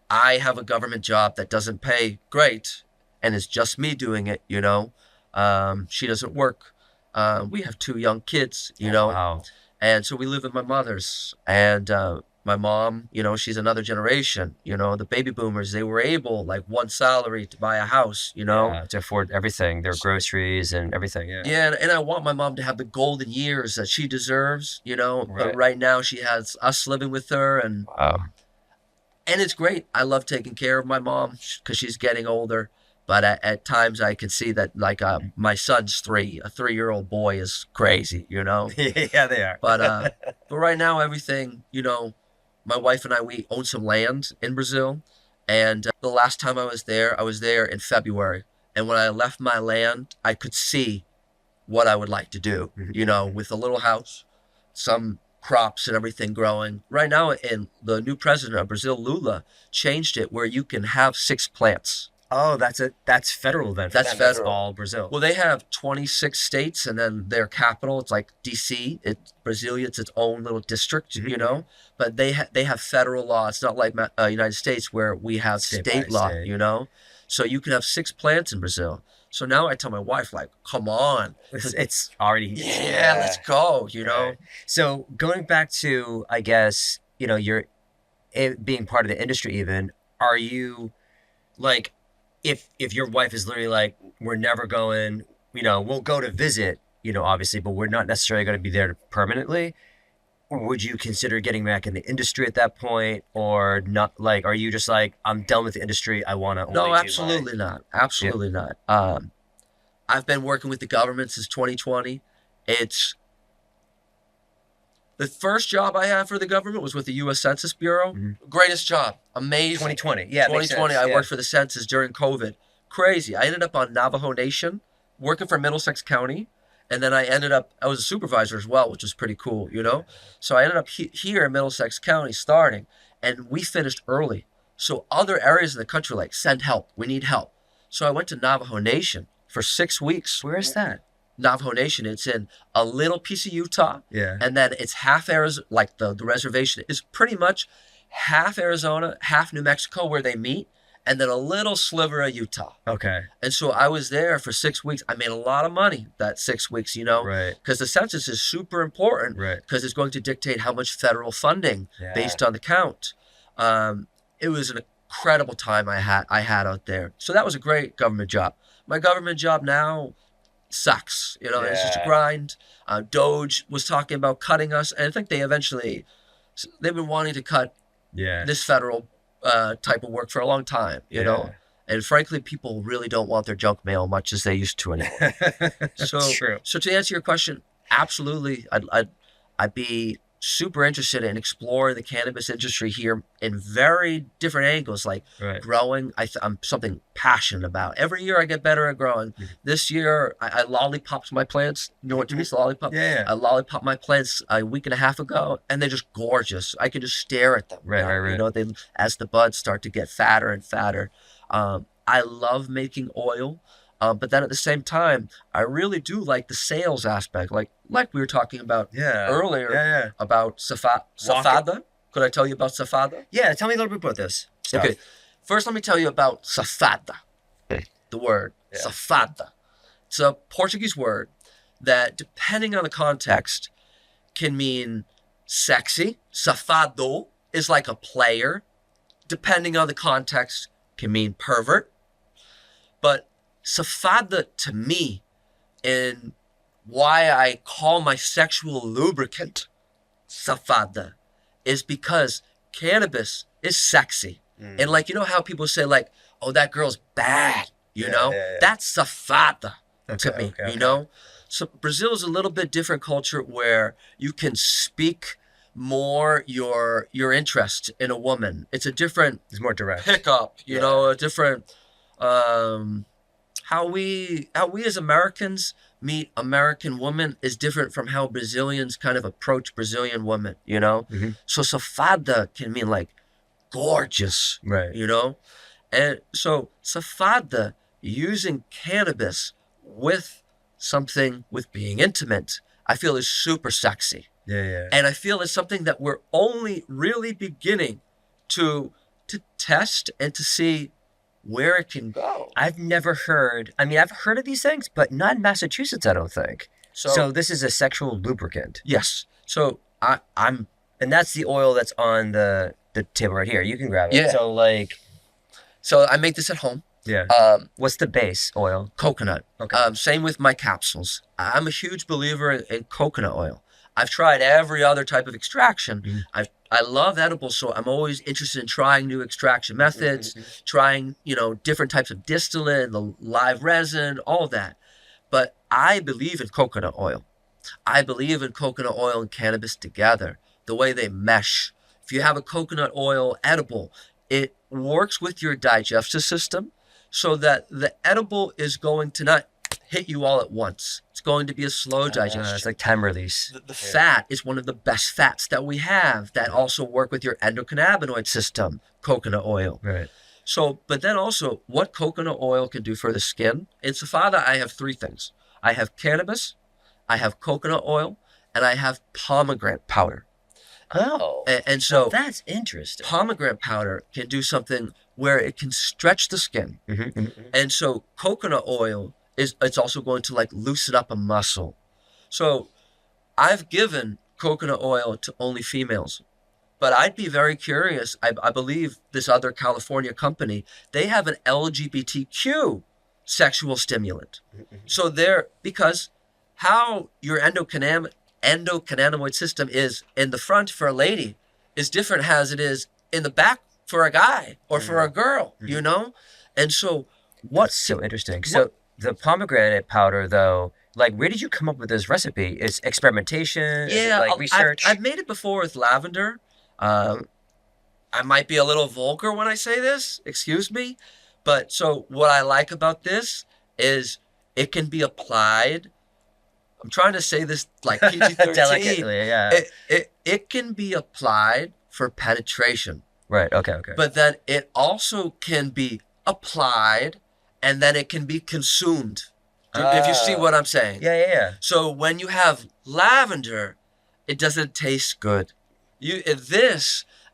I have a government job that doesn't pay great, and it's just me doing it, you know. She doesn't work. We have 2 young kids, you know. Wow. And so we live with my mother's, and my mom, you know, she's another generation, you know, the baby boomers, they were able, like, one salary to buy a house, you know. Yeah, to afford everything, their groceries and everything, yeah. Yeah, and I want my mom to have the golden years that she deserves, you know. Right. But right now she has us living with her, and Wow. it's great. I love taking care of my mom because she's getting older. But at times I can see that, like, my son's 3, a 3-year-old boy is crazy, you know. Yeah, they are. But right now everything, you know, my wife and I, we own some land in Brazil. And the last time I was there in February. And when I left my land, I could see what I would like to do, you know, with a little house, some crops and everything growing. Right now, in the new president of Brazil, Lula, changed it where you can have 6 plants. Oh, that's federal then. That's That's federal. all Brazil. Well, they have 26 states, and then their capital, it's like DC. Brasilia, it's its own little district, you know. But they have federal law. It's not like United States where we have state law, state. you know. So you can have 6 plants in Brazil. So now I tell my wife, like, come on, It's already. yeah, let's go, you know. Right. So going back to, I guess, you know, being part of the industry even, are you, like, if your wife is literally like, we're never going, you know, we'll go to visit, obviously, but we're not necessarily going to be there permanently. Would you consider getting back in the industry at that point, or not? Like, are you just like, I'm done with the industry, I want to No, absolutely not. Absolutely not. I've been working with the government since 2020. It's the first job I had for the government was with the U.S. Census Bureau. Greatest job. Amazing. 2020. Yeah, 2020, I worked for the census during COVID. Crazy. I ended up on Navajo Nation, working for Middlesex County. And then I was a supervisor as well, which was pretty cool, So I ended up here in Middlesex County starting, and we finished early. So other areas of the country were like, send help. We need help. So I went to Navajo Nation for 6 weeks. Where is that? Navajo Nation. It's in a little piece of Utah. Yeah. And then it's half Arizona, like the reservation is pretty much half Arizona, half New Mexico where they meet, and then a little sliver of Utah. Okay. And so I was there for 6 weeks. I made a lot of money that 6 weeks, Right. because the census is super important. Right. Because it's going to dictate how much federal funding based on the count. It was an incredible time I had out there. So that was a great government job. My government job now sucks. It's just a grind. Doge was talking about cutting us, and I think they've been wanting to cut this federal type of work for a long time, know. And frankly, people really don't want their junk mail much as they used to anymore. True. So to answer your question, absolutely, I'd be super interested in exploring the cannabis industry here in very different angles, like growing. I'm something passionate about. Every year I get better at growing. This year I lollipopped my plants. You know what to me is lollipop? Yeah. I lollipopped my plants a week and a half ago, and they're just gorgeous. I can just stare at them. Right. They, as the buds start to get fatter and fatter. I love making oil. But then at the same time, I really do like the sales aspect, like we were talking about earlier about safada. Could I tell you about safada? Yeah, tell me a little bit about this stuff. Okay, first let me tell you about safada. The word safada. It's a Portuguese word that, depending on the context, can mean sexy. Safado is like a player. Depending on the context, can mean pervert. But safada to me, and why I call my sexual lubricant safada, is because cannabis is sexy. And like, how people say like, oh, that girl's bad, That's safada to me, So Brazil is a little bit different culture where you can speak more your interest in a woman. It's more direct pickup, a different how we as Americans meet American women is different from how Brazilians kind of approach Brazilian women, So safada can mean like gorgeous, right? And so safada, using cannabis with something, with being intimate, I feel is super sexy. Yeah. And I feel it's something that we're only really beginning to test and to see where it can go. I've never heard. I mean, I've heard of these things, but not in Massachusetts, I don't think. So this is a sexual lubricant. Yes. So I'm, and that's the oil that's on the table right here. You can grab it. Yeah. So I make this at home. Yeah. What's the base oil? Coconut. Okay. Same with my capsules. I'm a huge believer in coconut oil. I've tried every other type of extraction. I love edibles, so I'm always interested in trying new extraction methods, trying, different types of distillate, the live resin, all of that. But I believe in coconut oil. I believe in coconut oil and cannabis together, the way they mesh. If you have a coconut oil edible, it works with your digestive system so that the edible is going to not hit you all at once. It's going to be a slow digestion. It's like time release. The fat is one of the best fats that we have that also work with your endocannabinoid system, coconut oil. Right. So, but then also what coconut oil can do for the skin. In safada, I have 3 things. I have cannabis, I have coconut oil, and I have pomegranate powder. Oh. And so that's interesting. Pomegranate powder can do something where it can stretch the skin. And so coconut oil it's also going to like loosen up a muscle. So I've given coconut oil to only females, but I'd be very curious. I believe this other California company, they have an LGBTQ sexual stimulant. So because how your endocannabinoid system is in the front for a lady is different as it is in the back for a guy or for a girl, you know? And so That's so interesting. So the pomegranate powder, though, like, where did you come up with this recipe? Is experimentation? Is it like research? I've made it before with lavender. I might be a little vulgar when I say this, excuse me. But so what I like about this is it can be applied. I'm trying to say this like PG-13. Delicately, yeah. It can be applied for penetration. Right, okay. But then it also can be applied and then it can be consumed. If you see what I'm saying. Yeah. So when you have lavender, it doesn't taste good.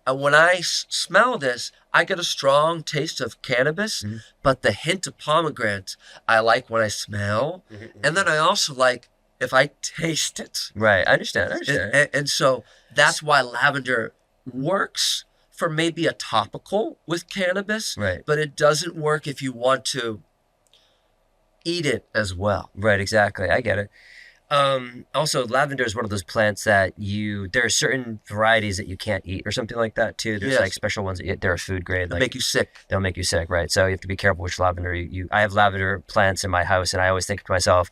When I smell this, I get a strong taste of cannabis, but the hint of pomegranate I like when I smell, and then I also like if I taste it. Right, I understand. And so that's why lavender works for maybe a topical with cannabis, right? But it doesn't work if you want to eat it as well. Right, exactly. I get it. Also, lavender is one of those plants that there are certain varieties that you can't eat or something like that too. There's like special ones that they're food grade. They'll make you sick. They'll make you sick, right? So you have to be careful which lavender I have lavender plants in my house, and I always think to myself,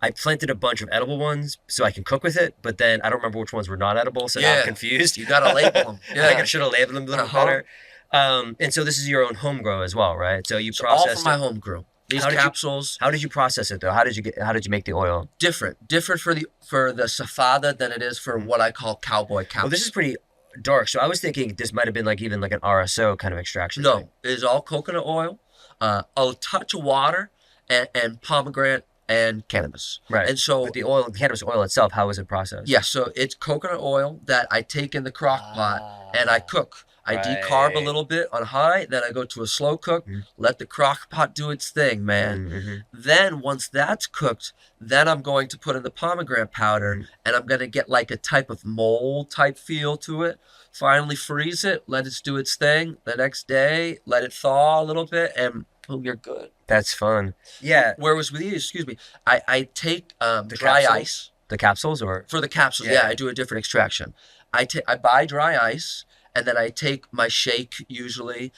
I planted a bunch of edible ones so I can cook with it, but then I don't remember which ones were not edible, so now I'm confused. You gotta label them. Yeah, I should have labeled them a little better. And so this is your own home grow as well, right? So you process all from my home grow. These capsules. How did you process it though? How did you make the oil? Different for the safada than it is for what I call cowboy capsules. Well, this is pretty dark. So I was thinking this might have been like even like an RSO kind of extraction. No, thing. it is all coconut oil, a touch of water, and pomegranate and cannabis. Right. And so but the cannabis oil itself, how is it processed? Yeah, so it's coconut oil that I take in the crock pot and I cook. I decarb a little bit on high, then I go to a slow cook, let the crock pot do its thing, man. Then once that's cooked, then I'm going to put in the pomegranate powder and I'm going to get like a type of mold type feel to it. Finally freeze it, let it do its thing. The next day, let it thaw a little bit and boom, you're good. That's fun. Yeah. Whereas with these, excuse me, I take dry ice. The capsules or? For the capsules, yeah, I do a different extraction. I buy dry ice. And then I take my shake usually.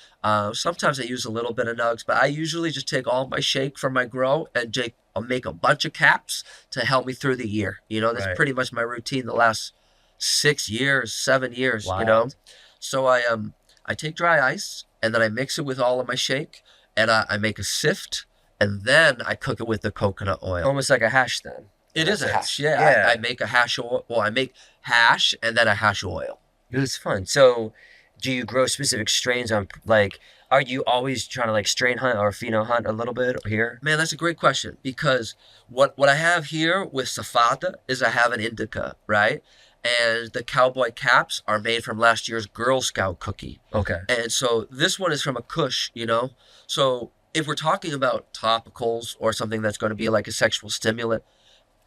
Sometimes I use a little bit of nugs, but I usually just take all my shake from my grow and I'll make a bunch of caps to help me through the year. You know, that's pretty much my routine the last 7 years, Wild. You know. So I take dry ice and then I mix it with all of my shake and I make a sift and then I cook it with the coconut oil. Almost like a hash then. It is a hash, yeah. I make a hash oil. Well, I make hash and then a hash oil. It's fun. So, do you grow specific strains on, like, are you always trying to, like, strain hunt or pheno hunt a little bit here? Man, that's a great question because what I have here with safada is I have an indica, right? And the cowboy caps are made from last year's Girl Scout cookie. Okay. And so this one is from a Kush, you know? So if we're talking about topicals or something that's going to be like a sexual stimulant,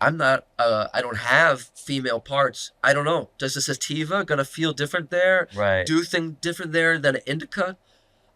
I don't have female parts. I don't know. Does a sativa gonna feel different there? Right. Do things different there than an indica?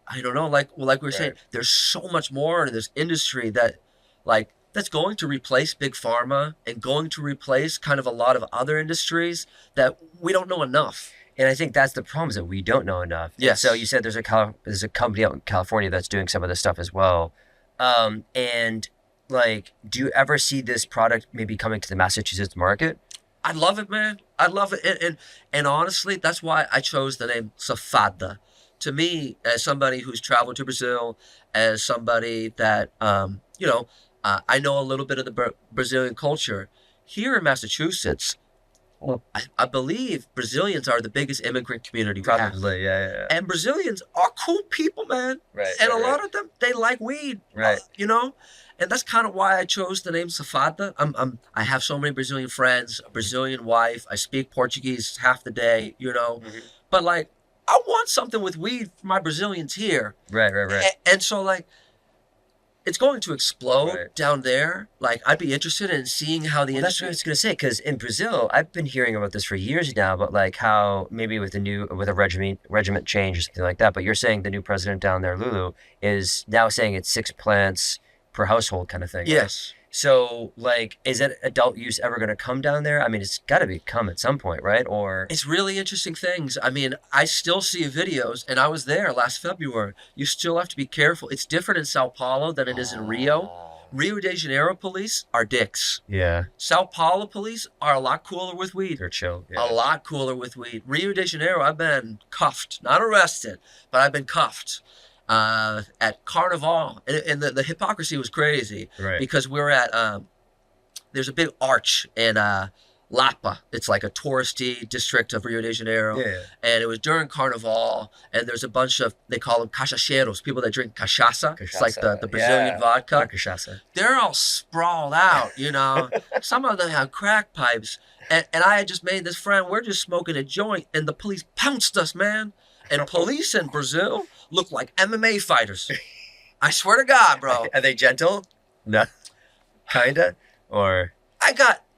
I don't know. Like we were saying, there's so much more in this industry that's going to replace big pharma and going to replace kind of a lot of other industries that we don't know enough. And I think that's the problem is that we don't know enough. Yes. So you said there's a company out in California that's doing some of this stuff as well. And like, do you ever see this product maybe coming to the Massachusetts market? I love it, man. I love it. And honestly, that's why I chose the name Safada. To me, as somebody who's traveled to Brazil, as somebody that, I know a little bit of the Brazilian culture. Here in Massachusetts, I believe Brazilians are the biggest immigrant community we have. Probably, yeah. And Brazilians are cool people, man. Right. And a lot of them, they like weed. Right. You know? And that's kind of why I chose the name Safada. I have so many Brazilian friends, a Brazilian wife. I speak Portuguese half the day, you know. But, like, I want something with weed for my Brazilians here. Right. And so, like, it's going to explode down there. Like, I'd be interested in seeing how the industry... That's what I was going to say, because in Brazil, I've been hearing about this for years now, but, like, how maybe with a regiment change or something like that, but you're saying the new president down there, Lulu, is now saying it's 6 plants per household kind of thing. Yes. Right? So, like, is that adult use ever going to come down there? I mean, it's got to come at some point, right? Or It's really interesting things. I mean, I still see videos, and I was there last February. You still have to be careful. It's different in Sao Paulo than it is in Rio. Rio de Janeiro police are dicks. yeah, Sao Paulo police are a lot cooler with weed. they're chill. A Yeah. lot cooler with weed. Rio de Janeiro, I've been cuffed, not arrested, but I've been cuffed at Carnival, and the hypocrisy was crazy Right. because we were at there's a big arch in Lapa. It's like a touristy district of Rio de Janeiro. Yeah. And it was during Carnival, and there's a bunch of, they call them cachacheiros, people that drink cachaça. It's like the Brazilian vodka. Cachaça. They're all sprawled out, you know. Some of them have crack pipes. And I had just made this friend, we're just smoking a joint, and the police pounced us, man. And police in Brazil look like MMA fighters. I swear to God, bro. Are they gentle? No. Kinda? Or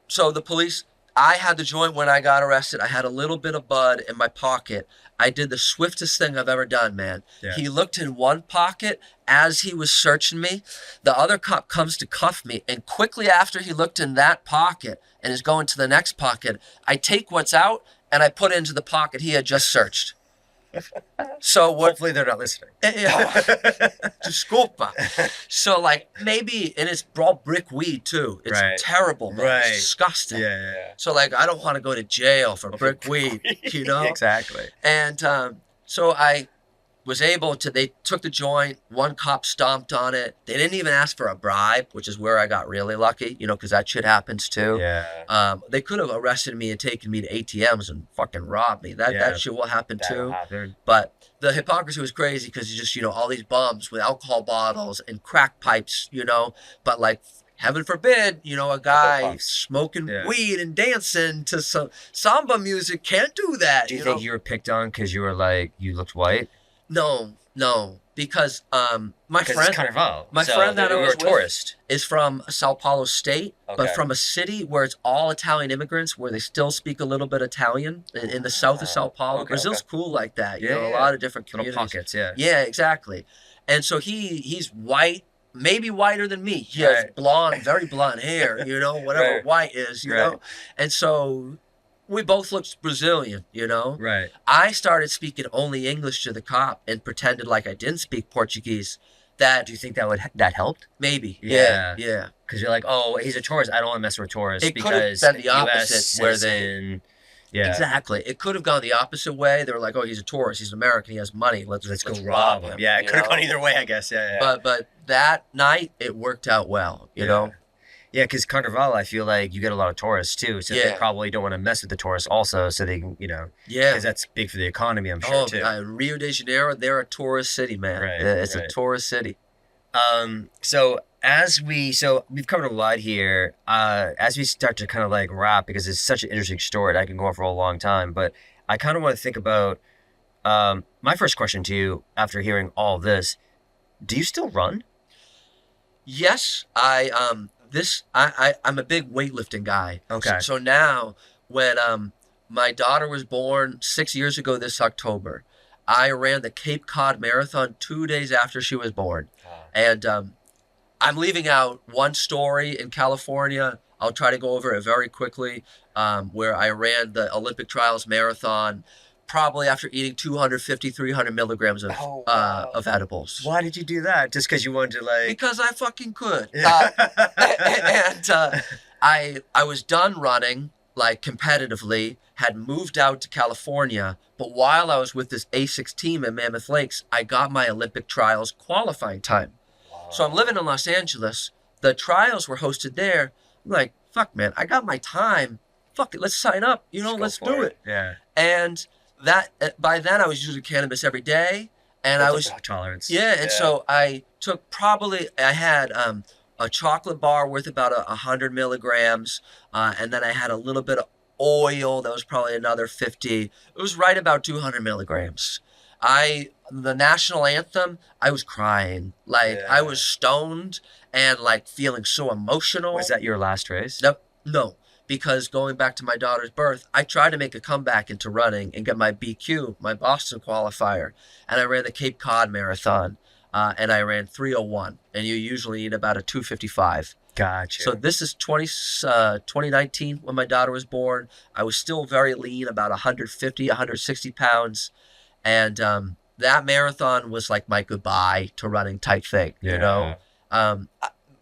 So the police, I had the joint when I got arrested. I had a little bit of bud in my pocket. I did the swiftest thing I've ever done, man. Yeah. He looked in one pocket as he was searching me. The other cop comes to cuff me. And quickly after he looked in that pocket and is going to the next pocket, I take what's out and I put it into the pocket he had just searched. So what? hopefully they're not listening. Desculpa. So like maybe, and it's raw brick weed too. It's Right. terrible, man. Right. It's disgusting. Yeah. So like I don't want to go to jail for brick weed, you know. Exactly. And so I was able to. They took the joint. One cop stomped on it. They didn't even ask for a bribe, which is where I got really lucky, you know, because that shit happens too. Yeah. They could have arrested me and taken me to ATMs and fucking robbed me. That shit will happen too. But the hypocrisy was crazy because you just, you know, all these bums with alcohol bottles and crack pipes, you know. But like, heaven forbid, you know, a guy smoking weed and dancing to some samba music can't do that. Do you think you were picked on because you were like, you looked white? No, because my friend, it's Carnival. my friend that I was a tourist. is from Sao Paulo State, but Okay. from a city where it's all Italian immigrants, where they still speak a little bit Italian in the south of Sao Paulo. Okay, Brazil's cool like that, you know, a Yeah. lot of different Little communities. pockets, yeah. Yeah, exactly. And so he's white, maybe whiter than me. He has Right. blonde, very blonde hair, you know, whatever Right. white is, you Right. know. And so we both looked Brazilian, you know. Right. I started speaking only English to the cop and pretended like I didn't speak Portuguese. That Do you think that helped? maybe, Yeah. yeah. Because you're like, oh, he's a tourist. I don't want to mess with tourists It could've because been the US opposite, where they- citizen. Yeah. Exactly. It could have gone the opposite way. They were like, "Oh, he's a tourist. He's an American. He has money. Let's Go rob him. Yeah, it you could have know? gone either way, I guess. Yeah. But that night it worked out well. You know. Yeah, because Carnival, I feel like you get a lot of tourists too, so they Yeah. probably don't want to mess with the tourists also, so they can, Yeah. because that's big for the economy, I'm sure too. Rio de Janeiro, they're a tourist city, man. Right, It's a right. tourist city. So we've covered a lot here. As we start to kind of like wrap, because it's such an interesting story, and I can go on for a long time, but I kind of want to think about my first question to you after hearing all of this. Do you still run? Yes, I'm a big weightlifting guy. Okay. So now when my daughter was born 6 years ago this October, I ran the Cape Cod Marathon 2 days after she was born. And I'm leaving out one story in California. I'll try to go over it very quickly, where I ran the Olympic Trials Marathon probably after eating 250, 300 milligrams of edibles. Why did you do that? Just because you wanted to like... Because I fucking could. Yeah. I was done running like competitively, had moved out to California, but while I was with this A6 team at Mammoth Lakes, I got my Olympic Trials qualifying time. So I'm living in Los Angeles. The trials were hosted there. I'm like, fuck, man, I got my time. Fuck it, let's sign up. You know, let's do it. Yeah. And that by then I was using cannabis every day, and I was tolerance. yeah. And so I took I had a chocolate bar worth about 100 milligrams, and then I had a little bit of oil that was probably another 50. It was right about 200 milligrams. The national anthem, I was crying. Like, I was stoned and like feeling so emotional. Was that your last race? No, because going back to my daughter's birth, I tried to make a comeback into running and get my BQ, my Boston qualifier. And I ran the Cape Cod Marathon, and I ran 3:01. And you usually need about a 2:55. Gotcha. So this is 2019 when my daughter was born. I was still very lean, about 150, 160 pounds. And that marathon was like my goodbye to running type thing, you know?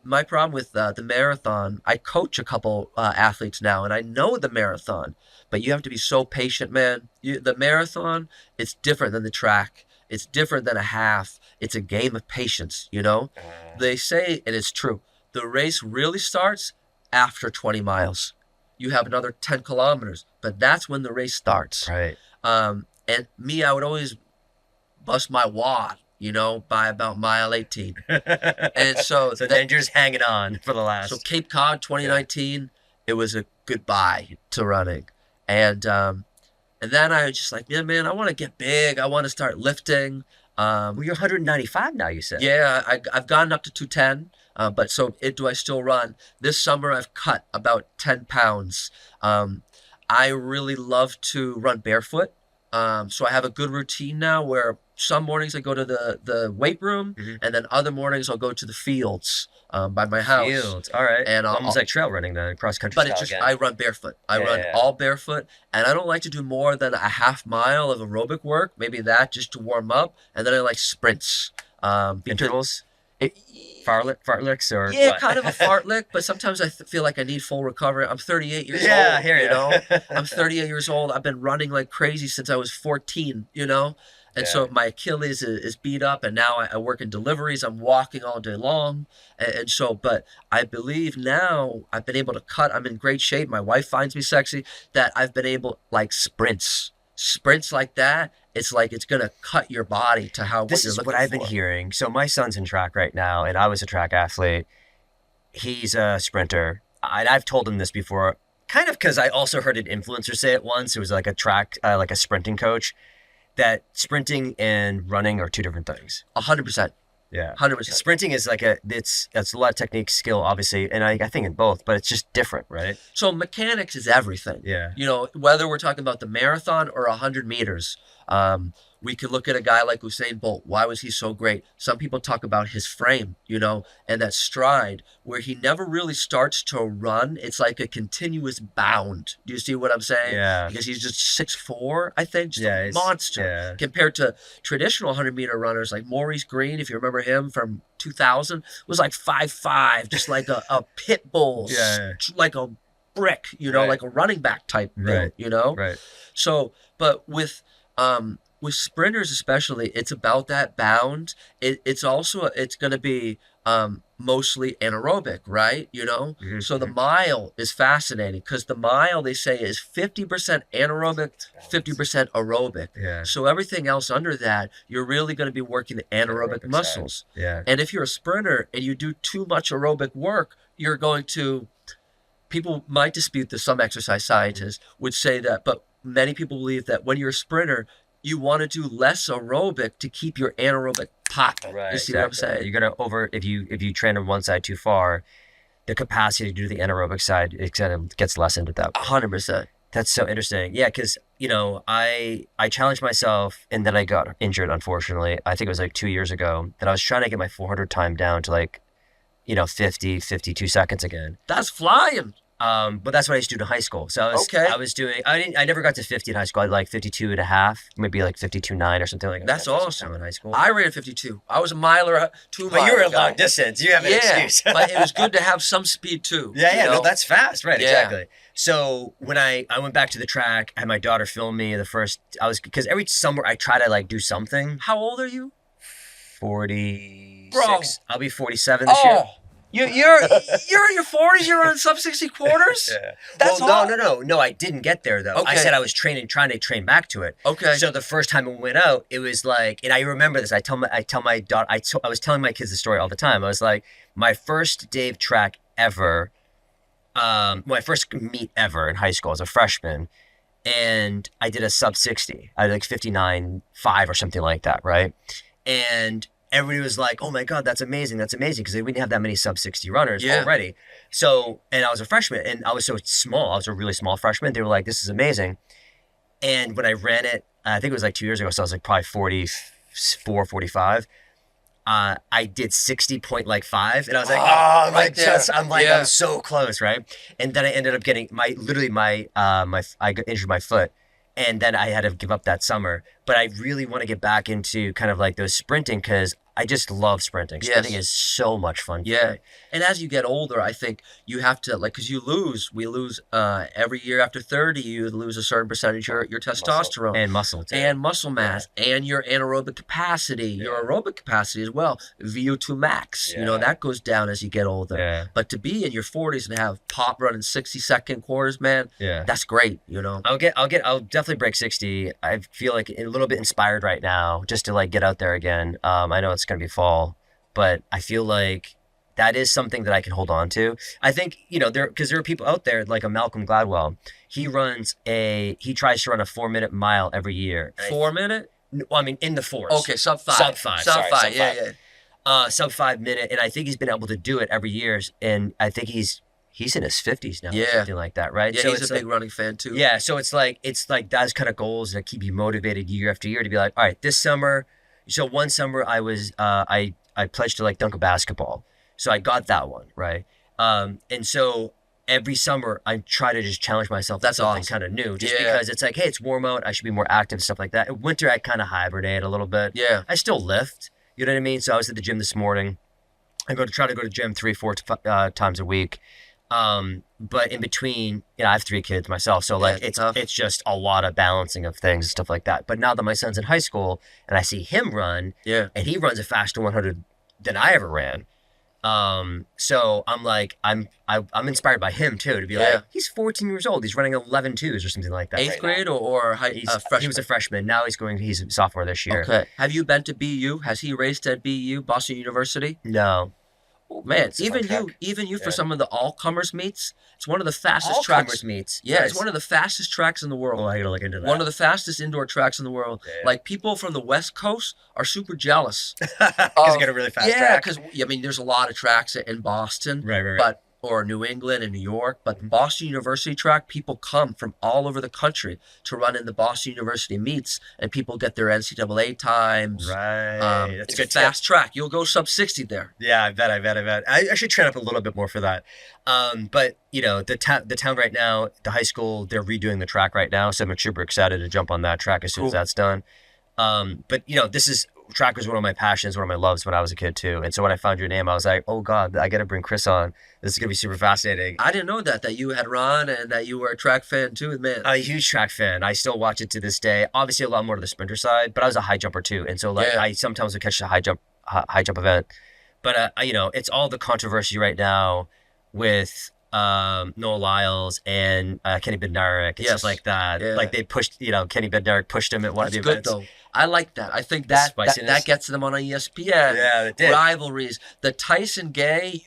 My problem with the marathon, I coach a couple athletes now, and I know the marathon, but you have to be so patient, man. The marathon, it's different than the track. It's different than a half. It's a game of patience, you know? They say, and it's true, the race really starts after 20 miles. You have another 10 kilometers, but that's when the race starts. Right. And me, I would always bust my wad, you know, by about mile 18. And so then you're just hanging on for the last. So Cape Cod 2019, it was a goodbye to running. And then I was just like, yeah, man, I want to get big. I want to start lifting. Well, you're 195 now, you said. Yeah, I've gone up to 210. But so do I still run? This summer I've cut about 10 pounds. I really love to run barefoot. So I have a good routine now where some mornings I go to the weight room, and then other mornings I'll go to the fields by my house. Fields, all right. And almost like trail running, then cross country. But it's just I run barefoot. I run all barefoot, and I don't like to do more than a half mile of aerobic work. Maybe that just to warm up, and then I like sprints. Intervals. Fartleks or yeah, what? kind of a fartlek, but sometimes I feel like I need full recovery. I'm 38 years old. Yeah, here you know. I'm 38 years old. I've been running like crazy since I was 14. You know, and so my Achilles is beat up, and now I work in deliveries. I'm walking all day long, and so. But I believe now I've been able to cut. I'm in great shape. My wife finds me sexy. That I've been able like sprints like that. It's like it's gonna cut your body to how. This is what I've been hearing. So my son's in track right now, and I was a track athlete. He's a sprinter, and I've told him this before, kind of because I also heard an influencer say it once. It was like a track, like a sprinting coach, that sprinting and running are two different things. 100%. Yeah, 100%. Sprinting is like it's a lot of technique, skill, obviously, and I think in both, but it's just different, right? So mechanics is everything. Yeah. You know, whether we're talking about the marathon or 100 meters, we could look at a guy like Usain Bolt. Why was he so great? Some people talk about his frame, you know, and that stride where he never really starts to run. It's like a continuous bound. Do you see what I'm saying? Yeah. Because he's just 6'4", I think, just a monster. Yeah. Compared to traditional 100-meter runners like Maurice Green, if you remember him from 2000, was like 5'5", just like a pit bull, like a brick, you know, like a running back type thing, you know? Right. So, but with sprinters especially, it's about that bound. It's also, it's going to be mostly anaerobic, right? You know? Mm-hmm. So the mile is fascinating because the mile, they say, is 50% anaerobic, 50% aerobic. Yeah. So everything else under that, you're really going to be working the anaerobic muscles. Side. Yeah. And if you're a sprinter and you do too much aerobic work, you're going to, people might dispute this, some exercise scientists would say that, but many people believe that when you're a sprinter, you want to do less aerobic to keep your anaerobic popping. Right, you see what I'm saying? You're gonna if you train on one side too far, the capacity to do the anaerobic side, it kind of gets lessened at that point. 100%. That's so interesting. Yeah, because you know I challenged myself and then I got injured. Unfortunately, I think it was like 2 years ago, and I was trying to get my 400 time down to like, 52 seconds again. That's flying. But that's what I used to do in high school. So I never got to 50 in high school. I had like 52 and a half, maybe like 52.9 or something like that. That's awesome. In high school. I ran 52. I was a miler, 2 miler. But you were a long distance. You have an excuse. But it was good to have some speed too. Yeah, no, that's fast. Right, exactly. So when I went back to the track, I had my daughter film me because every summer I try to like do something. How old are you? 46. Bro. I'll be 47 this year. You're in your 40s. You're on sub 60 quarters. Yeah. That's no. I didn't get there though. Okay. I said I was trying to train back to it. Okay. So the first time we went out, it was like, and I remember this. I tell my daughter. I was telling my kids the story all the time. I was like, my first day of track ever, my first meet ever in high school as a freshman, and I did a sub 60. I did like 59.5 or something like that, right? And everybody was like, oh my God, that's amazing, because we didn't have that many sub 60 runners already. So, and I was a freshman, and I was so small. I was a really small freshman. They were like, this is amazing. And when I ran it, I think it was like 2 years ago, so I was like probably 44, 45. I did 60.5, and I was like, I'm so close, right? And then I ended up getting I injured my foot, and then I had to give up that summer. But I really want to get back into kind of like those sprinting because I just love sprinting. Sprinting is so much fun. Yeah. And as you get older, I think you have to, like, because we lose every year after 30, you lose a certain percentage of your testosterone. And muscle, too. And muscle mass. And your anaerobic capacity, your aerobic capacity as well. VO2 max, that goes down as you get older. Yeah. But to be in your 40s and have pop running 60-second quarters, man, that's great, I'll definitely break 60. I feel like a little bit inspired right now just to like get out there again. I know it's going to be fall, but I feel like that is something that I can hold on to. I think, because there are people out there like a Malcolm Gladwell. He tries to run a 4-minute mile every year. 4 minute? Well, I mean, in the fours. Okay, sub five. Sub five. Sub 5 minute. And I think he's been able to do it every year. And I think he's in his 50s now, or something like that, right? Yeah, so he's a big running fan too. Yeah, so it's like those kind of goals that keep you motivated year after year to be like, all right, this summer. So one summer I was I pledged to like dunk a basketball, so I got that one right. And so every summer I try to just challenge myself. That's something kind of new, just because it's like, hey, it's warm out, I should be more active, stuff like that. In winter I kind of hibernate a little bit. Yeah, I still lift. You know what I mean? So I was at the gym this morning. I try to go to the gym 3-4 times a week. But in between, I have 3 kids myself, so like it's just a lot of balancing of things and stuff like that. But now that my son's in high school and I see him run, and he runs a faster 100 than I ever ran, so I'm like, I'm inspired by him too to be like, he's 14 years old, he's running 11.2s or something like that. 8th grade or freshman? He was a freshman. Now he's a sophomore this year. Okay. Have you been to BU? Has he raced at BU, Boston University? No. Oh, man, even you for some of the all-comers meets, it's one of the fastest tracks. All-comers meets? Yeah, it's one of the fastest tracks in the world. Oh, I gotta look into that. One of the fastest indoor tracks in the world. Yeah. Like, people from the West Coast are super jealous. Because you got a really fast track? Yeah, because, there's a lot of tracks in Boston. Right. Or New England and New York, but the Boston University track, people come from all over the country to run in the Boston University meets, and people get their NCAA times. Right. It's a fast track. You'll go sub 60 there. Yeah, I bet. I should train up a little bit more for that. But the town right now, the high school, they're redoing the track right now, so I'm super excited to jump on that track as soon as that's done. But track was one of my passions, one of my loves when I was a kid too. And so when I found your name, I was like, oh God, I got to bring Chris on. This is going to be super fascinating. I didn't know that you had run and that you were a track fan too, man. A huge track fan. I still watch it to this day. Obviously a lot more to the sprinter side, but I was a high jumper too. And so I sometimes would catch a high jump event. But, it's all the controversy right now with Noah Lyles and Kenny Bednarik. It's just like that. Yeah. Like they pushed, Kenny Bednarik pushed him at one of the events. Though. I like that. I think that gets them on ESPN. Yeah, it did. Rivalries. The Tyson Gay,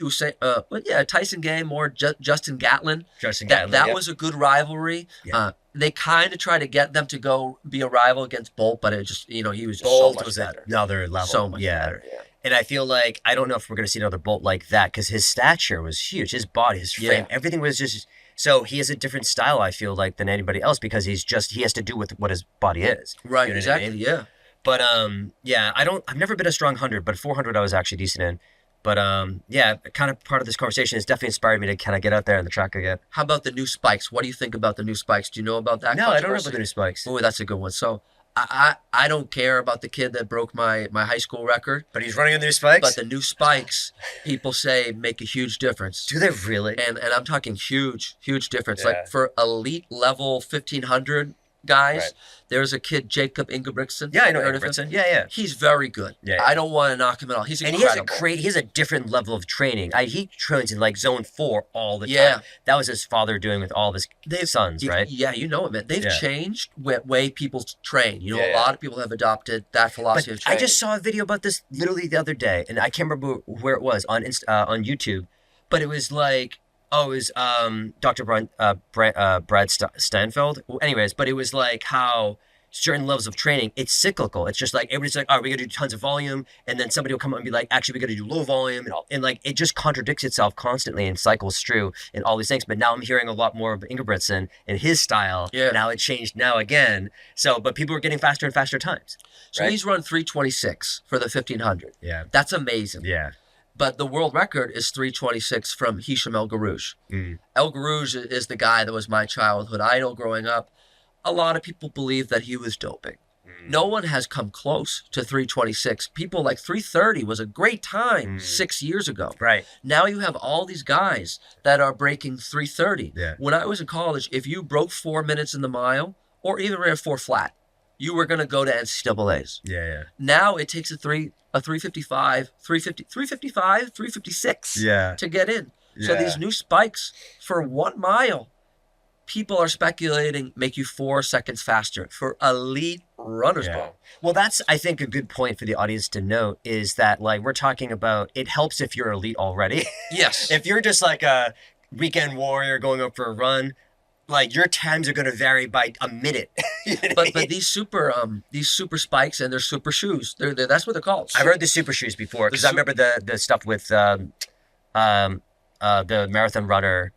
Tyson Gay, more Justin Gatlin. That was a good rivalry. Yeah. They kind of try to get them to go be a rival against Bolt, but it just, he was just so much better. Another level. So much better. Yeah. And I feel like, I don't know if we're going to see another Bolt like that, because his stature was huge. His body, his frame, everything was just... So he has a different style, I feel like, than anybody else, because he has to do with what his body is. Right, exactly, yeah. But, I've never been a strong 100, but 400 I was actually decent in. But, kind of part of this conversation has definitely inspired me to kind of get out there on the track again. How about the new spikes? What do you think about the new spikes? Do you know about that? No, I don't know about the new spikes. Oh, that's a good one. So, I don't care about the kid that broke my high school record. But he's running on the new spikes? But the new spikes, people say, make a huge difference. Do they really? And I'm talking huge difference. Yeah. Like for elite level 1500 guys, there's a kid, Jacob Ingebrigtsen. Yeah, I know Ingebrigtsen. Yeah. He's very good. Yeah. I don't want to knock him at all. He's incredible. And he has a different level of training. He trains in like zone 4 all the time. That was his father doing with all of his sons, right? Yeah, you know it, man. They've changed the way people train. A lot of people have adopted that philosophy of training. I just saw a video about this literally the other day, and I can't remember where it was, on YouTube, but it was like, Dr. Brad Steinfeld. Anyways, but it was like how certain levels of training, it's cyclical. It's just like everybody's like, all right, we got to do tons of volume, and then somebody will come up and be like, actually, we got to do low volume, and like it just contradicts itself constantly and cycles through and all these things. But now I'm hearing a lot more of Ingebrigtsen and his style. Yeah. Now it changed now again. So, but people are getting faster and faster times. So he's run 3:26 for the 1500. Yeah. That's amazing. Yeah. But the world record is 3:26 from Hisham El Garouj. El Garouj is the guy that was my childhood idol growing up. A lot of people believe that he was doping. No one has come close to 3:26. People like 3:30 was a great time 6 years ago. Right. Now you have all these guys that are breaking 3:30. Yeah. When I was in college, if you broke 4 minutes in the mile or even ran 4 flat, you were going to go to NCAAs. Yeah. Now it takes a 355, 356 to get in. So these new spikes for 1 mile, people are speculating make you 4 seconds faster for elite runners. Well, that's, I think, a good point for the audience to note is that, like, we're talking about, it helps if you're elite already. Yes. If you're just like a weekend warrior going up for a run, like your times are going to vary by a minute. You know what I mean? But these super spikes and their super shoes, that's what they're called. I've heard the super shoes before because I remember the stuff with the marathon runner.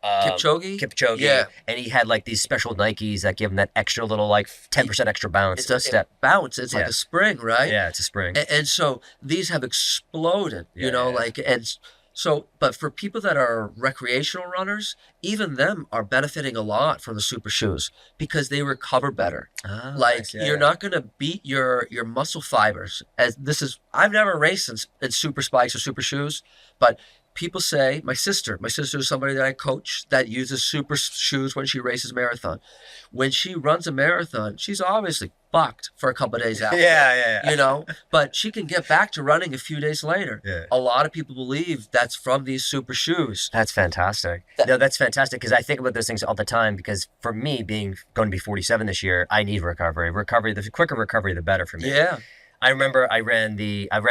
Kipchoge. Yeah. And he had like these special Nikes that give him that extra little like 10% extra bounce. It bounce. It's like a spring, right? Yeah, it's a spring. And so these have exploded, you know, like, and so, but for people that are recreational runners, even them are benefiting a lot from the super shoes because they recover better. You're not going to beat your muscle fibers I've never raced in super spikes or super shoes, but people say, my sister is somebody that I coach that uses super shoes when she races marathon. When she runs a marathon, she's obviously fucked for a couple of days after. You know, but she can get back to running a few days later. A lot of people believe that's from these super shoes. That's fantastic. That's fantastic because I think about those things all the time because for me, going to be 47 this year, I need recovery. The quicker recovery, the better for me. Yeah. I remember I ran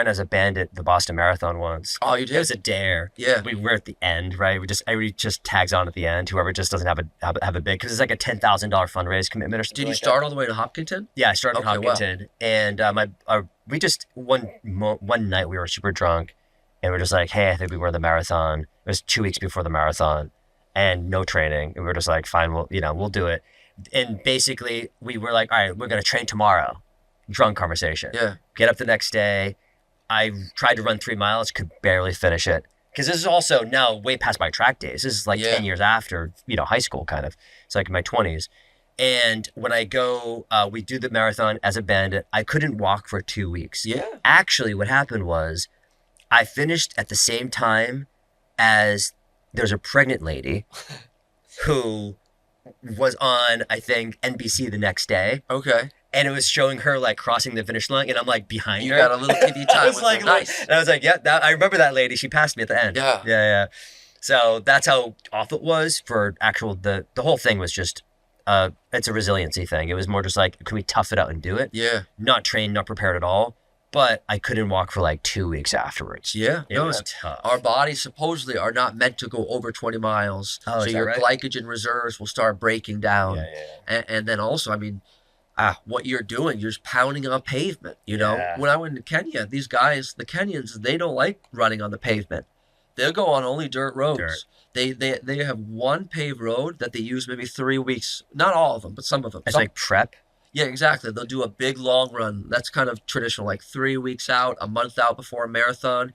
as a bandit the Boston Marathon once. Oh, you did? It was a dare. Yeah. We were at the end, right? Everybody just tags on at the end. Whoever just doesn't have a bid because it's like a $10,000 fundraise commitment or something. Did you start all the way to Hopkinton? Yeah, I started in Hopkinton, and we just one night we were super drunk, and we're just like, hey, I think we were the marathon. It was 2 weeks before the marathon, and no training, and we were just like, fine, we'll do it. And basically, we were like, all right, we're gonna train tomorrow. Drunk conversation. Yeah. Get up the next day. I tried to run 3 miles, could barely finish it. Because this is also now way past my track days. This is like 10 years after, high school kind of. It's like in my 20s. And when I go, we do the marathon as a bandit. I couldn't walk for 2 weeks. Yeah. Actually, what happened was I finished at the same time as there's a pregnant lady who was on, I think, NBC the next day. Okay. And it was showing her like crossing the finish line, and I'm like behind her. You got a little TV time. I was like, nice. And I was like, yeah, I remember that lady. She passed me at the end. Yeah. So that's how awful it was for actual the whole thing was just it's a resiliency thing. It was more just like, can we tough it out and do it? Yeah. Not trained, not prepared at all. But I couldn't walk for like 2 weeks afterwards. Yeah. It was tough. Our bodies supposedly are not meant to go over 20 miles. Oh, so your right? glycogen rereserves will start breaking down. Yeah. And then also, I mean, what you're doing, you're just pounding on pavement, you know? Yeah. When I went to Kenya, these guys, the Kenyans, they don't like running on the pavement. They'll go on only dirt roads. They have one paved road that they use maybe 3 weeks. Not all of them, but some of them. It's like prep. Yeah, exactly. They'll do a big long run. That's kind of traditional, like 3 weeks out, a month out before a marathon.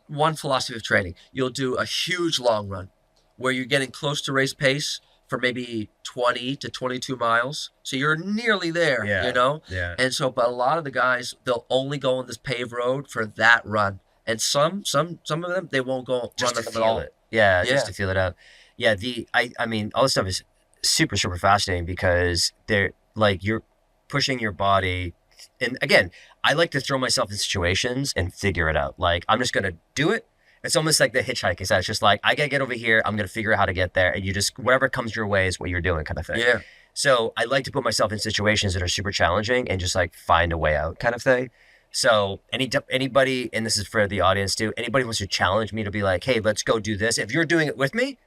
One philosophy of training. You'll do a huge long run where you're getting close to race pace for maybe 20 to 22 miles. So you're nearly there, you know? Yeah. And so, but a lot of the guys, they'll only go on this paved road for that run. And some of them, they won't go just run to them at all. It. Yeah, just to feel it out. Yeah, I mean, all this stuff is super, super fascinating because they're like, you're pushing your body. And again, I like to throw myself in situations and figure it out. Like, I'm just going to do it. It's almost like the hitchhiking side. It's just like, I got to get over here. I'm going to figure out how to get there. And you just, whatever comes your way is what you're doing kind of thing. Yeah. So I like to put myself in situations that are super challenging and just like find a way out kind of thing. So anybody, and this is for the audience too, anybody wants to challenge me to be like, hey, let's go do this. If you're doing it with me,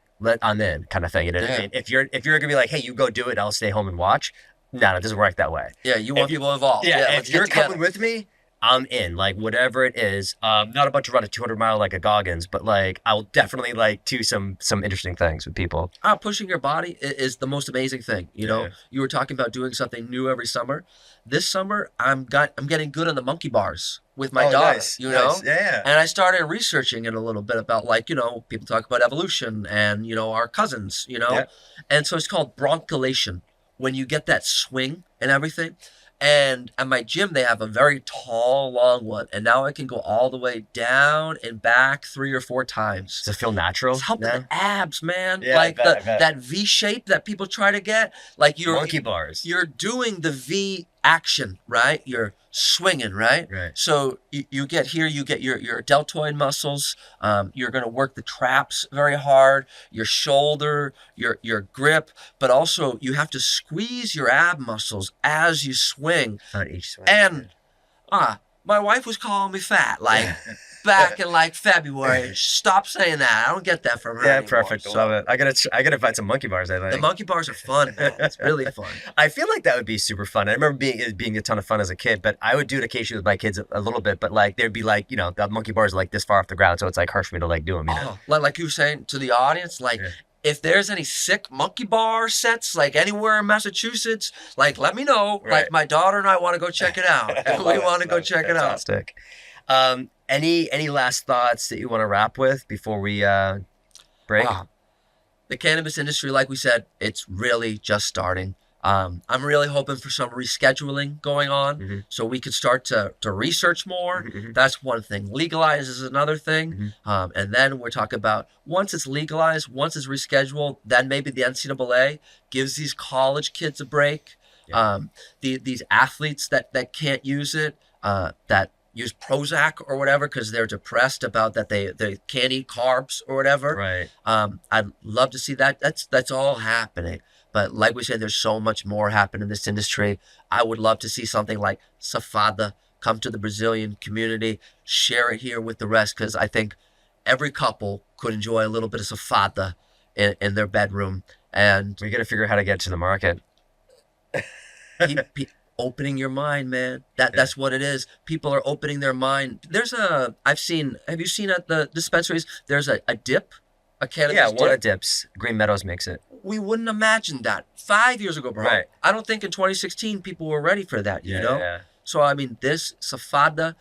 I'm in kind of thing. You know what I mean? If you're going to be like, hey, you go do it, I'll stay home and watch. No, it doesn't work that way. Yeah, you want people involved. Yeah, if you're coming with me, I'm in. Like, whatever it is. Not about to run a 200-mile like a Goggins, but like I'll definitely like do some interesting things with people. Pushing your body is the most amazing thing. You know, you were talking about doing something new every summer. This summer, I'm getting good on the monkey bars with my daughter. Nice, you know, yeah. And I started researching it a little bit about, like, you know, people talk about evolution and, you know, our cousins. You know, and so it's called bronculation, when you get that swing and everything. And at my gym, they have a very tall, long one. And now I can go all the way down and back 3 or 4 times. Does it feel natural? It's helping the abs, man. Yeah, like I bet. that V shape that people try to get. Like monkey bars. You're doing the V action, right? You're swinging, right? Right. So you get here, you get your deltoid muscles. You're going to work the traps very hard, your shoulder, your grip, but also you have to squeeze your ab muscles as you swing. On each swing. And my wife was calling me fat, like back in like February. Stop saying that. I don't get that from her anymore. Perfect. So, Love it. I gotta find some monkey bars. I think the monkey bars are fun, man. It's really fun. I feel like that would be super fun. I remember being a ton of fun as a kid, but I would do it occasionally with my kids a little bit. But like there'd be like, you know, the monkey bars are like this far off the ground, so it's like harsh for me to like do them. You know? Like you were saying to the audience, like. Yeah. If there's any sick monkey bar sets, like anywhere in Massachusetts, like let me know. Right. Like my daughter and I want to go check it out. We want to go check it out. Fantastic. Any last thoughts that you want to wrap with before we break? The cannabis industry, like we said, it's really just starting. I'm really hoping for some rescheduling going on, so we could start to research more. That's one thing. Legalize is another thing. And then we're talking about once it's legalized, once it's rescheduled, then maybe the NCAA gives these college kids a break. These athletes that can't use it, that use Prozac or whatever because they're depressed about that they can't eat carbs or whatever. Right. I'd love to see that. That's all happening. But like we said, there's so much more happening in this industry. I would love to see something like Safada come to the Brazilian community, share it here with the rest, because I think every couple could enjoy a little bit of Safada in their bedroom. And we got to figure out how to get to the market. Opening your mind, man. That's what it is. People are opening their mind. Have you seen at the dispensaries, there's a dip, a cannabis dip? One of dips. Green Meadows makes it. We wouldn't imagine that 5 years ago, bro. Right. I don't think in 2016 people were ready for that, you know? Yeah. So, I mean, this Safada,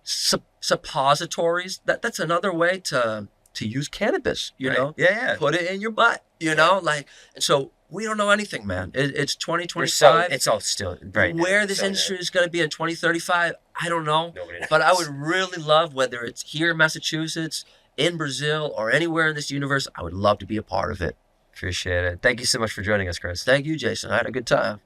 suppositories, that's another way to use cannabis, you know? Yeah. Put it in your butt, you know? Like, so we don't know anything, man. It's 2025. It's all still right now. Where this industry is going to be in 2035, I don't know. Nobody knows. But I would really love, whether it's here in Massachusetts, in Brazil, or anywhere in this universe, I would love to be a part of it. Appreciate it. Thank you so much for joining us, Chris. Thank you, Jason. I had a good time.